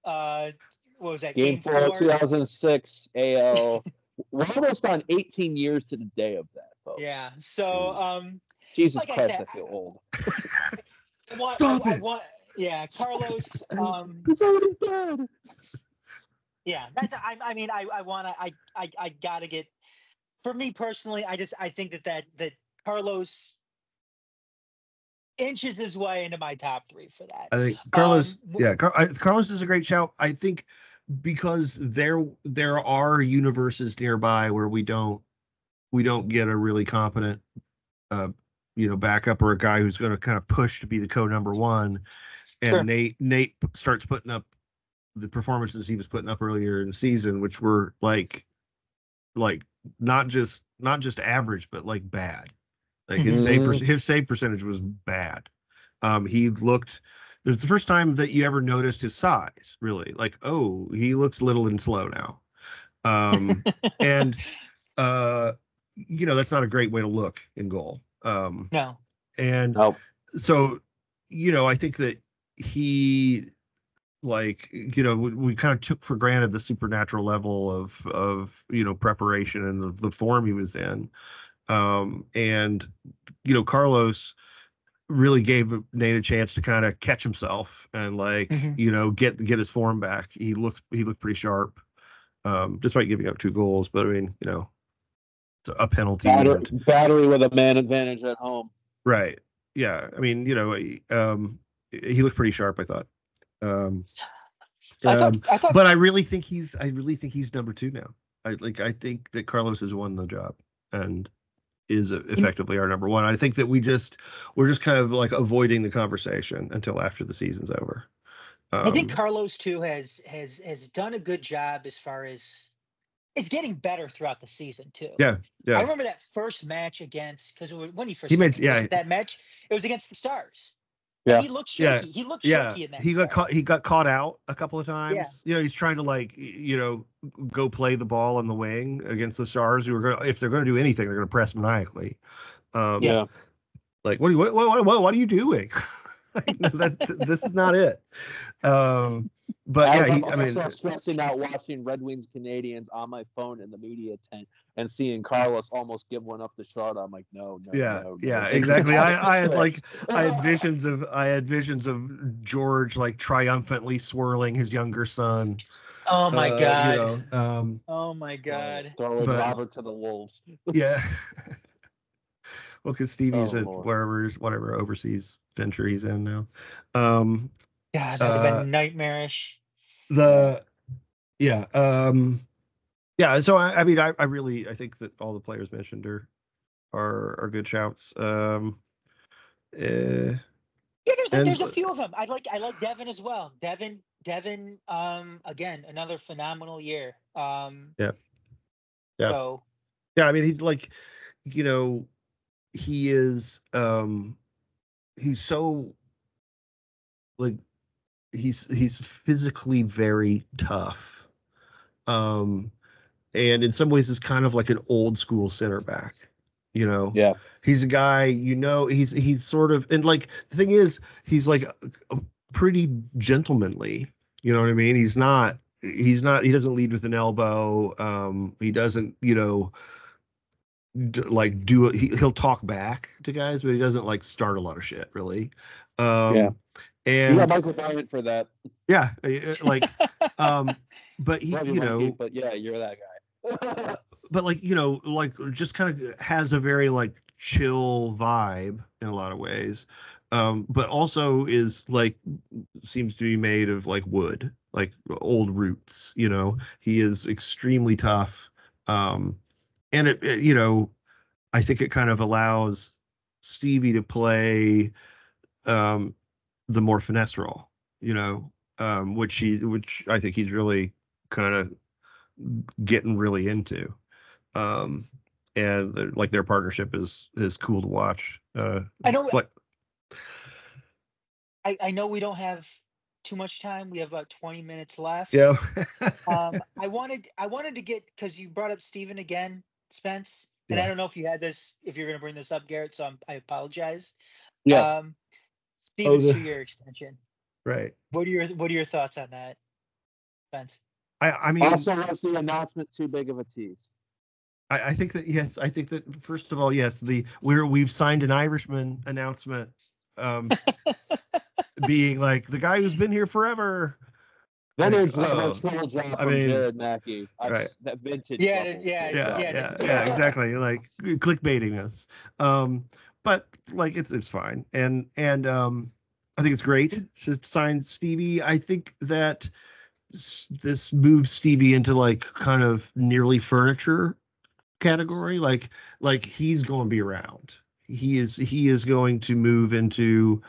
what was that? Game 4, 2006 AL. We're almost on 18 years to the day of that, folks. Yeah. So Jesus like Christ, I feel old. Stop it. Yeah, Carlos. He's already dead. Yeah, that's. I gotta get. For me personally, I think that Carlos inches his way into my top 3 for that. I think Carlos. Carlos is a great shout. I think because there are universes nearby where we don't get a really competent backup, or a guy who's going to kind of push to be the number 1. And sure. Nate starts putting up the performances he was putting up earlier in the season, which were like not just average, but like bad. Like his save percentage was bad. He looked. It's the first time that you ever noticed his size, really. Like, oh, he looks little and slow now. And that's not a great way to look in goal. No. And so, I think that he, we kind of took for granted the supernatural level of preparation and the form he was in. And Carlos really gave Nate a chance to kind of catch himself and get his form back. He looked pretty sharp, despite giving up 2 goals. But I mean, a penalty. Battery with a man advantage at home. Right. Yeah. I mean, he looked pretty sharp, I thought. But I really think he's number 2 now. I think that Carlos has won the job, and is effectively our number one. I think that we're just kind of like avoiding the conversation until after the season's over. I think Carlos too has done a good job as far as it's getting better throughout the season too. Yeah, I remember that first match because when he first he made that match, it was against the Stars. Yeah. And he looked shaky. He looked shaky in that. He got caught out a couple of times. Yeah. You know, he's trying to like, you know, go play the ball on the wing against the Stars, who are going to, if they're going to do anything, they're going to press maniacally. Yeah. Like, what are you doing? Like, no, this is not it. But I'm I mean, also stressing out watching Red Wings Canadians on my phone in the media tent and seeing Carlos almost give one up the shot. I'm like, no, exactly. I had visions of George like triumphantly swirling his younger son. Oh my god! You know, oh my god! Throwing Robert to the wolves. Yeah. Well, because Stevie's at Lord. whatever overseas venture he's in now. God, that would have been nightmarish. So I mean, I really think that all the players mentioned are good shouts. There's a few of them. I like Devin as well. Devin, again, another phenomenal year. So, I mean, he's like, you know, he is he's so like he's physically very tough. And in some ways is kind of like an old school center back, you know. Yeah. He's a guy, you know, he's sort of, and like the thing is he's like a pretty gentlemanly, you know what I mean? He doesn't lead with an elbow. He doesn't, you know, he'll talk back to guys, but he doesn't like start a lot of shit really. And you got Michael Bryant for that. Yeah, like but he, you know, but yeah, you're that guy. But like, you know, like just kind of has a very like chill vibe in a lot of ways. But also is like seems to be made of like wood, like old roots, you know. He is extremely tough. And it you know, I think it kind of allows Stevie to play the more finesse role, you know, which I think he's really kind of getting really into. And like their partnership is cool to watch. I know. I know we don't have too much time. We have about 20 minutes left. Yeah. I wanted to get, because you brought up Steven again, Spence, and I don't know if you had this, if you're going to bring this up, Garrett. So I apologize. Yeah. Steven's 2-year extension. Right. What are your thoughts on that, Spence? I mean, also, was the announcement too big of a tease? I think that yes. I think that first of all, yes, we've signed an Irishman announcement, being like the guy who's been here forever. Vintage level troll job from Jared Mackey. Right. That vintage. Yeah, exactly. Like clickbaiting us. But like it's fine, and I think it's great to sign Stevie. I think that this moves Stevie into like kind of nearly furniture category. Like he's going to be around. He is going to move into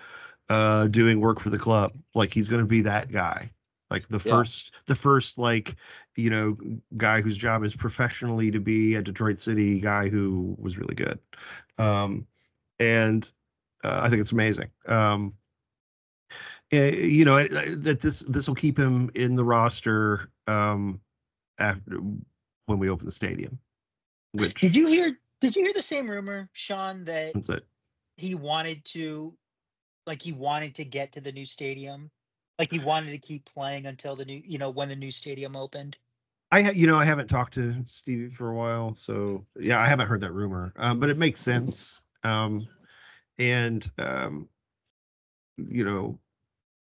doing work for the club. Like he's going to be that guy. Like the first like, you know, guy whose job is professionally to be a Detroit City guy who was really good. And I think it's amazing. You know, that this will keep him in the roster after when we open the stadium. Which did you hear the same rumor, Sean, that he wanted to get to the new stadium, like he wanted to keep playing until the new, you know, when the new stadium opened? I haven't talked to Stevie for a while, so yeah, I haven't heard that rumor, but it makes sense. And you know,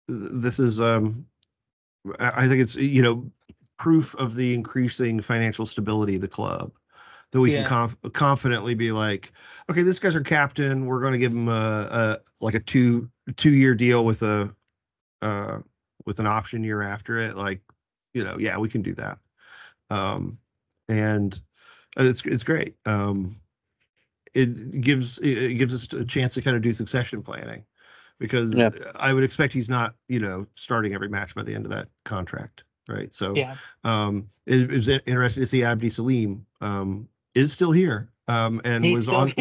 this is I think it's, you know, proof of the increasing financial stability of the club, that we can confidently be like, okay, this guy's our captain. We're going to give him a 2-year deal with an option year after it. Like, you know, yeah, we can do that. And it's great. it gives us a chance to kind of do succession planning, because Yeah. I would expect he's not, starting every match by the end of that contract, right? So Yeah. it was interesting to see Abdi Salim is still here, and He's was still on here.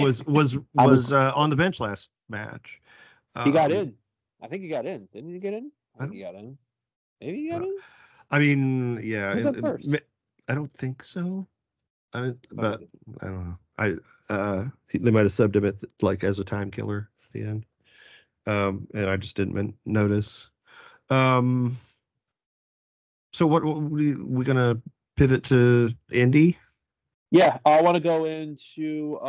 on the bench last match. He got in. I think he got in. Didn't he get in? I I think he got in. Maybe he got in. I mean, yeah, Who's up first? I don't think so. But Okay. I don't know. They might have subbed him at as a time killer at the end, and I just didn't notice. So what we gonna pivot to Indy? Yeah, I want to go into.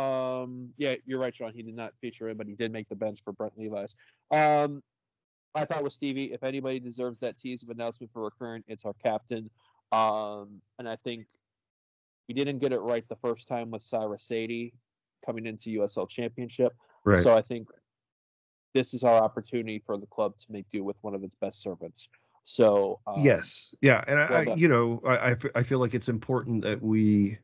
Yeah, you're right, Sean. He did not feature him, but he did make the bench for Brent Levi's. I thought with Stevie, if anybody deserves that tease of announcement for recurrent, it's our captain. And I think we didn't get it right the first time with Cyrus Sadie coming into USL Championship. Right. So I think this is our opportunity for the club to make do with one of its best servants. So yes, yeah, and well I feel like it's important that we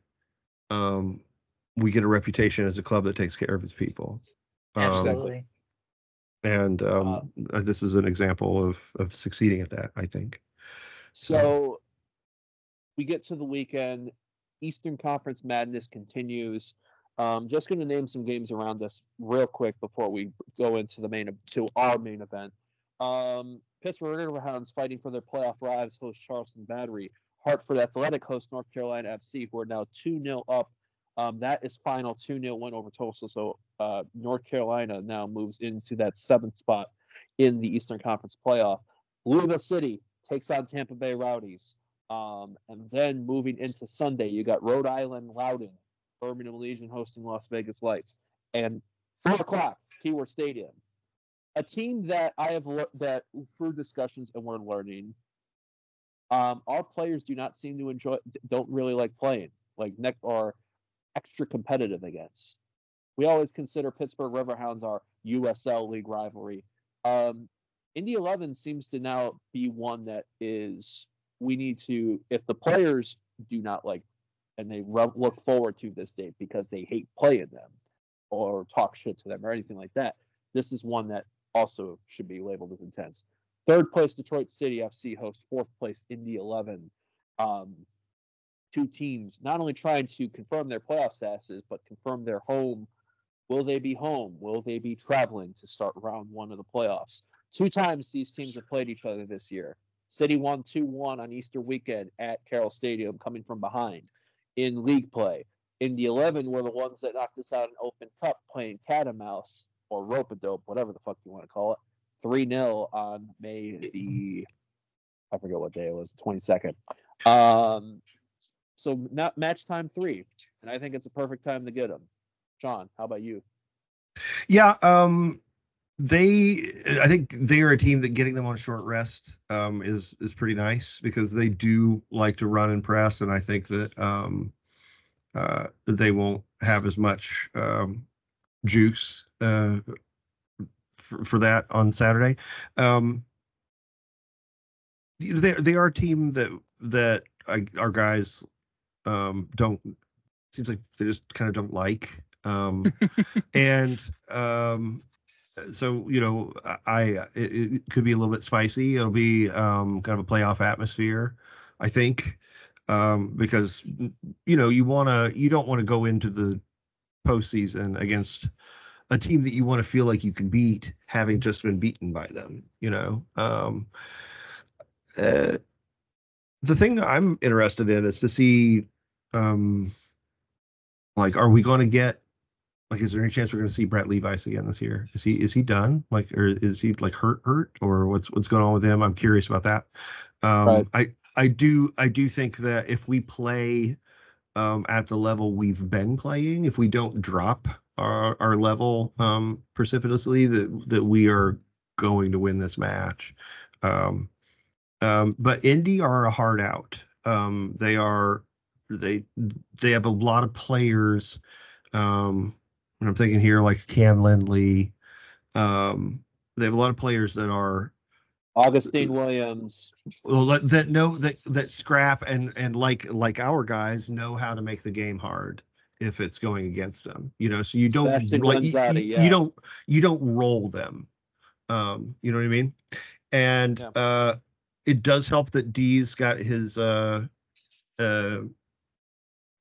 get a reputation as a club that takes care of its people. Absolutely. And this is an example of succeeding at that, I think. So we get to the weekend. Eastern Conference madness continues. Just going to name some games around us real quick before we go into our main event. Pittsburgh Riverhounds fighting for their playoff lives host Charleston Battery. Hartford Athletic host North Carolina FC, who are now 2-0 up. That is final 2-0 win over Tulsa. So North Carolina now moves into that 7th spot in the Eastern Conference playoff. Louisville City takes on Tampa Bay Rowdies. And then moving into Sunday, you got Rhode Island Loudoun, Birmingham Legion hosting Las Vegas Lights. And 4 o'clock, Keyword Stadium. A team that I have that through discussions and we're learning, our players do not seem to don't really like playing, or extra competitive against. We always consider Pittsburgh Riverhounds our USL League rivalry. Indy 11 seems to now be one that is, we need to, if the players do not like, and they look forward to this date because they hate playing them or talk shit to them or anything like that, this is one that also should be labeled as intense. 3rd place, Detroit City FC hosts 4th place, Indy 11. 2 teams not only trying to confirm their playoff statuses, but confirm their home. Will they be home? Will they be traveling to start round 1 of the playoffs? 2 times these teams have played each other this year. City won 2-1 on Easter weekend at Carroll Stadium, coming from behind. In league play, Indy 11 were the ones that knocked us out in Open Cup playing cat and mouse, or rope-a-dope, whatever the fuck you want to call it. 3-0 on May the, I forget what day it was, 22nd. So not match time 3, and I think it's a perfect time to get them. Sean, how about you? Yeah, I think they are a team that getting them on short rest is pretty nice, because they do like to run and press, and I think that they won't have as much juice for that on Saturday. They are a team that our guys don't, seems like they just kind of don't like, and so it could be a little bit spicy. It'll be kind of a playoff atmosphere, I think, because you don't want to go into the postseason against a team that you want to feel like you can beat, having just been beaten by them. The thing I'm interested in is to see, are we going to get, is there any chance we're going to see Brett Levi's again this year? Is he done? Or is he hurt, or what's going on with him? I'm curious about that. Right. I do think that if we play at the level we've been playing, if we don't drop our level precipitously, that we are going to win this match. But Indy are a hard out. They have a lot of players. I'm thinking here like Cam Lindley. They have a lot of players that are Augustine Williams. Well, that scrap and like our guys know how to make the game hard. if it's going against them. So you don't Sebastian like Gonzatti, you don't roll them. You know what I mean? And it does help that D's got his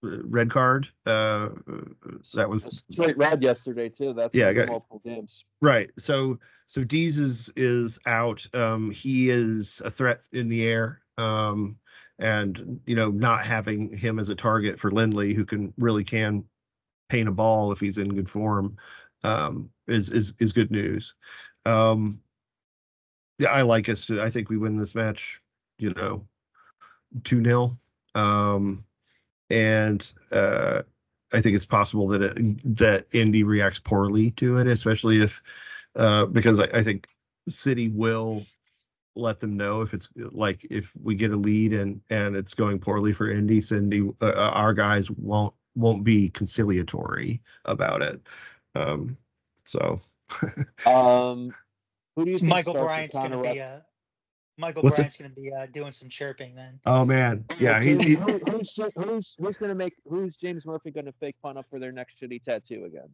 red card. That was straight red yesterday too. That's multiple games. Right. So Dees is out. He is a threat in the air. And not having him as a target for Lindley, who really can paint a ball if he's in good form, is good news. Yeah, I like us to. I think we win this match. 2-0. And I think it's possible that Indy reacts poorly to it, especially if because I think City will let them know if it's like if we get a lead and it's going poorly for Indy. Cindy, our guys won't be conciliatory about it. So who do you think Michael starts Bryant's with going to be Michael What's Bryant's going to be doing some chirping then. Oh man, yeah. Who's James Murphy going to fake fun of for their next shitty tattoo again?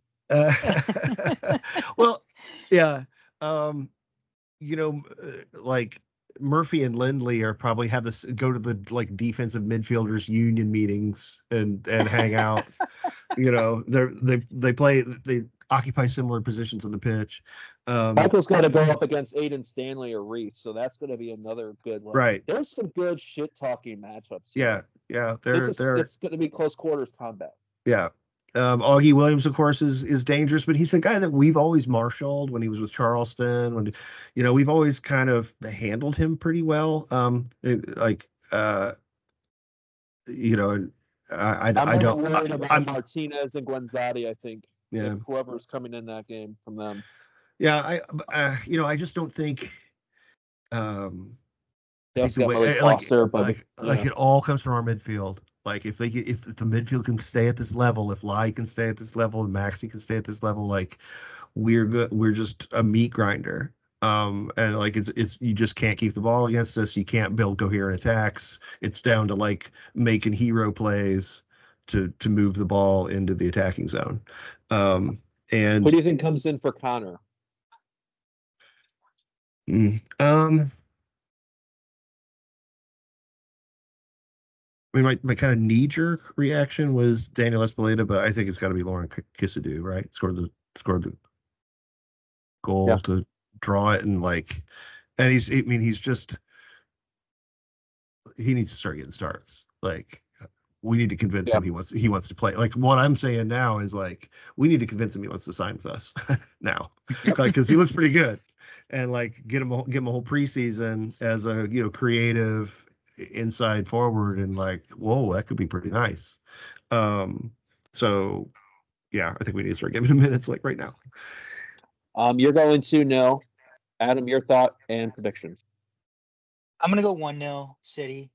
Well, yeah. Like Murphy and Lindley are probably have this go to the like defensive midfielders union meetings and hang out. They occupy similar positions on the pitch. Michael's got to go up against Aiden Stanley or Reese, so that's going to be another good one. Right. There's some good shit talking matchups here. Yeah. It's going to be close quarters combat. Yeah. Augie Williams, of course, is dangerous, but he's a guy that we've always marshaled when he was with Charleston. When we've always kind of handled him pretty well. I'm worried about Martinez and Gonzatti. I think whoever's coming in that game from them. Yeah, I just don't think. It all comes from our midfield. Like if the midfield can stay at this level, if Lai can stay at this level, and Maxey can stay at this level, like we're good. We're just a meat grinder. And like it's you just can't keep the ball against us. You can't build coherent attacks. It's down to like making hero plays to move the ball into the attacking zone. And who do you think comes in for Connor? I mean, my kind of knee-jerk reaction was Daniel Espeleta, but I think it's got to be Lauren Kissadou, right? Scored the goal to draw it, and he's just he needs to start getting starts. Like we need to convince him he wants to play. Like what I'm saying now is like we need to convince him he wants to sign with us now, because he looks pretty good, and like get him a whole preseason as a creative inside forward, and like whoa, that could be pretty nice. So yeah, I think we need to start giving him minutes like right now. You're going 2-0. Adam, your thought and prediction. I'm gonna go 1-0 City.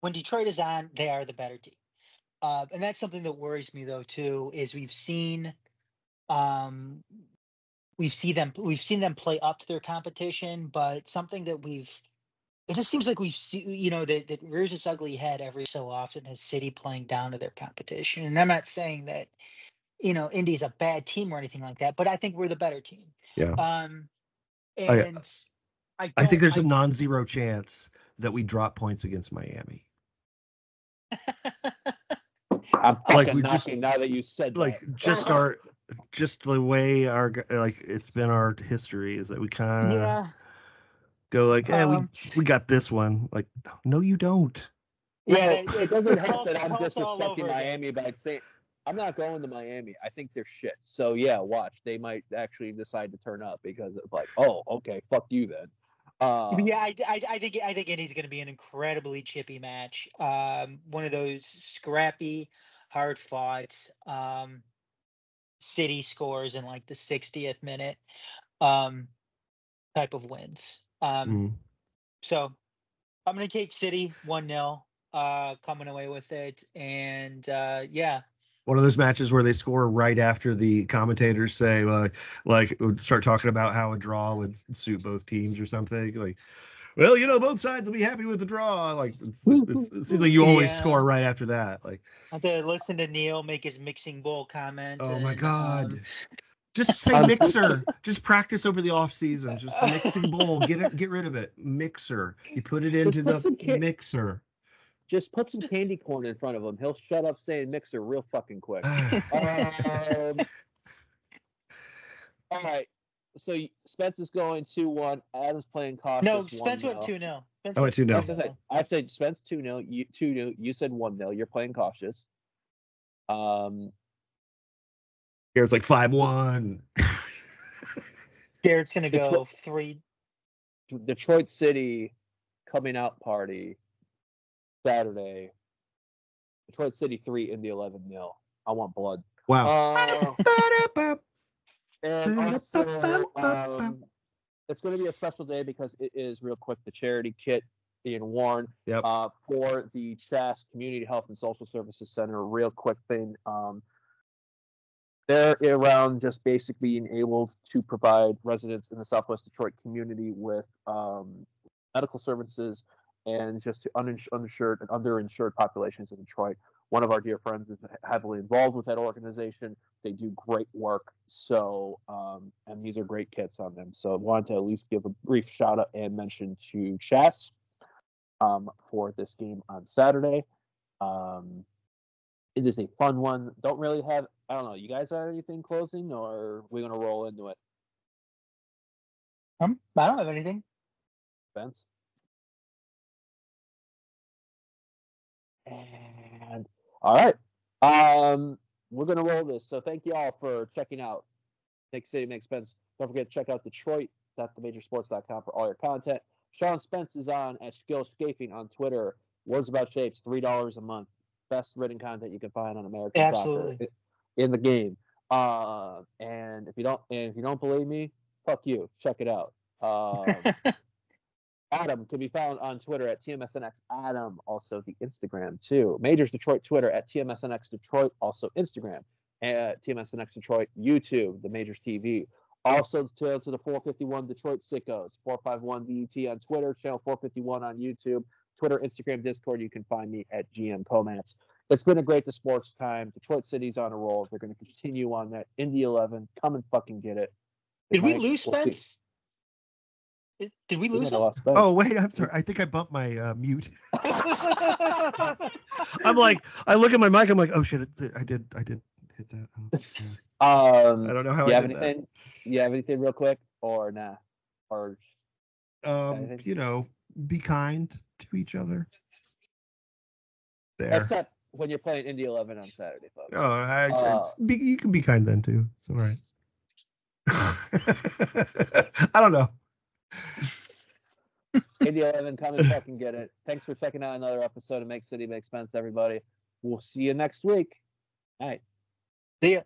When Detroit is on, they are the better team. And that's something that worries me though too, is we've seen them play up to their competition, but something that it just seems like we've seen, that rears its ugly head every so often is City playing down to their competition. And I'm not saying that, Indy's a bad team or anything like that, but I think we're the better team. Yeah. And I think there's a non-zero chance that we drop points against Miami. I'm knocking now that you said that. Just the way it's been our history is that we kind of go like, we got this one. Like, no, you don't. Yeah, it doesn't help that I'm disrespecting Miami by saying I'm not going to Miami. I think they're shit. So yeah, watch. They might actually decide to turn up because it's like, oh, okay, fuck you then. I think Indy's going to be an incredibly chippy match. One of those scrappy, hard fought. City scores in like the 60th minute, type of wins. So I'm going to take City 1-0, coming away with it, and one of those matches where they score right after the commentators say, start talking about how a draw would suit both teams or something. Like, Well, both sides will be happy with the draw. Like it seems like you always score right after that. Like I have to listen to Neil make his mixing bowl comment. oh my and, God. Just say mixer. Just practice over the off season. Just mixing bowl. Get rid of it. Mixer. You put it into the mixer. Just put some candy corn in front of him. He'll shut up saying mixer real fucking quick. All right. So Spence is going 2-1. Adam's playing cautious. No, Spence went 2-0. I went 2-0. I said Spence 2-0. You 2-0. You said 1-0. You're playing cautious. Garrett's like 5-1. Garrett's gonna go 3. Detroit City coming out party Saturday. Detroit City 3, Indy 11-0. I want blood. Wow. And also, it's going to be a special day because it is, real quick, the charity kit being worn for the Chass Community Health and Social Services Center. Real quick thing. They're around just basically being able to provide residents in the Southwest Detroit community with medical services and just to uninsured and underinsured populations in Detroit. One of our dear friends is heavily involved with that organization. They do great work. So, and these are great kits on them. So I wanted to at least give a brief shout out and mention to Chass for this game on Saturday. It is a fun one. Don't really have, I don't know, you guys have anything closing, or are we going to roll into it? I don't have anything. Spence? And all right. We're going to roll this. So thank you all for checking out Nick City Makes Spence. Don't forget to check out Detroit.themajorsports.com for all your content. Sean Spence is on at Skill Scafing on Twitter. Words About Shapes, $3 a month. Best written content you can find on American soccer in the game. And if you don't believe me, fuck you. Check it out. Adam can be found on Twitter at TMSNX Adam, also the Instagram too. Majors Detroit Twitter at TMSNX Detroit, also Instagram at TMSNX Detroit, YouTube, the Majors TV. Also to the 451 Detroit Sickos, 451 DET on Twitter, channel 451 on YouTube, Twitter, Instagram, Discord. You can find me at GM Comats. It's been a great sports time. Detroit City's on a roll. They're going to continue on that. Indy 11, come and fucking get it. Did we lose Spence? Did we lose him? Oh, wait, I'm sorry. I think I bumped my mute. I'm like, I look at my mic. I'm like, oh shit, I did hit that. Oh, yeah. I don't know how I did that. You have anything real quick or nah? Or be kind to each other. There. Except when you're playing Indy 11 on Saturday, folks. Oh, you can be kind then too. It's all right. I don't know. Indy 11, come and fucking get it. Thanks for checking out another episode of Make City Make Spence, everybody. We'll see you next week. All right. See ya.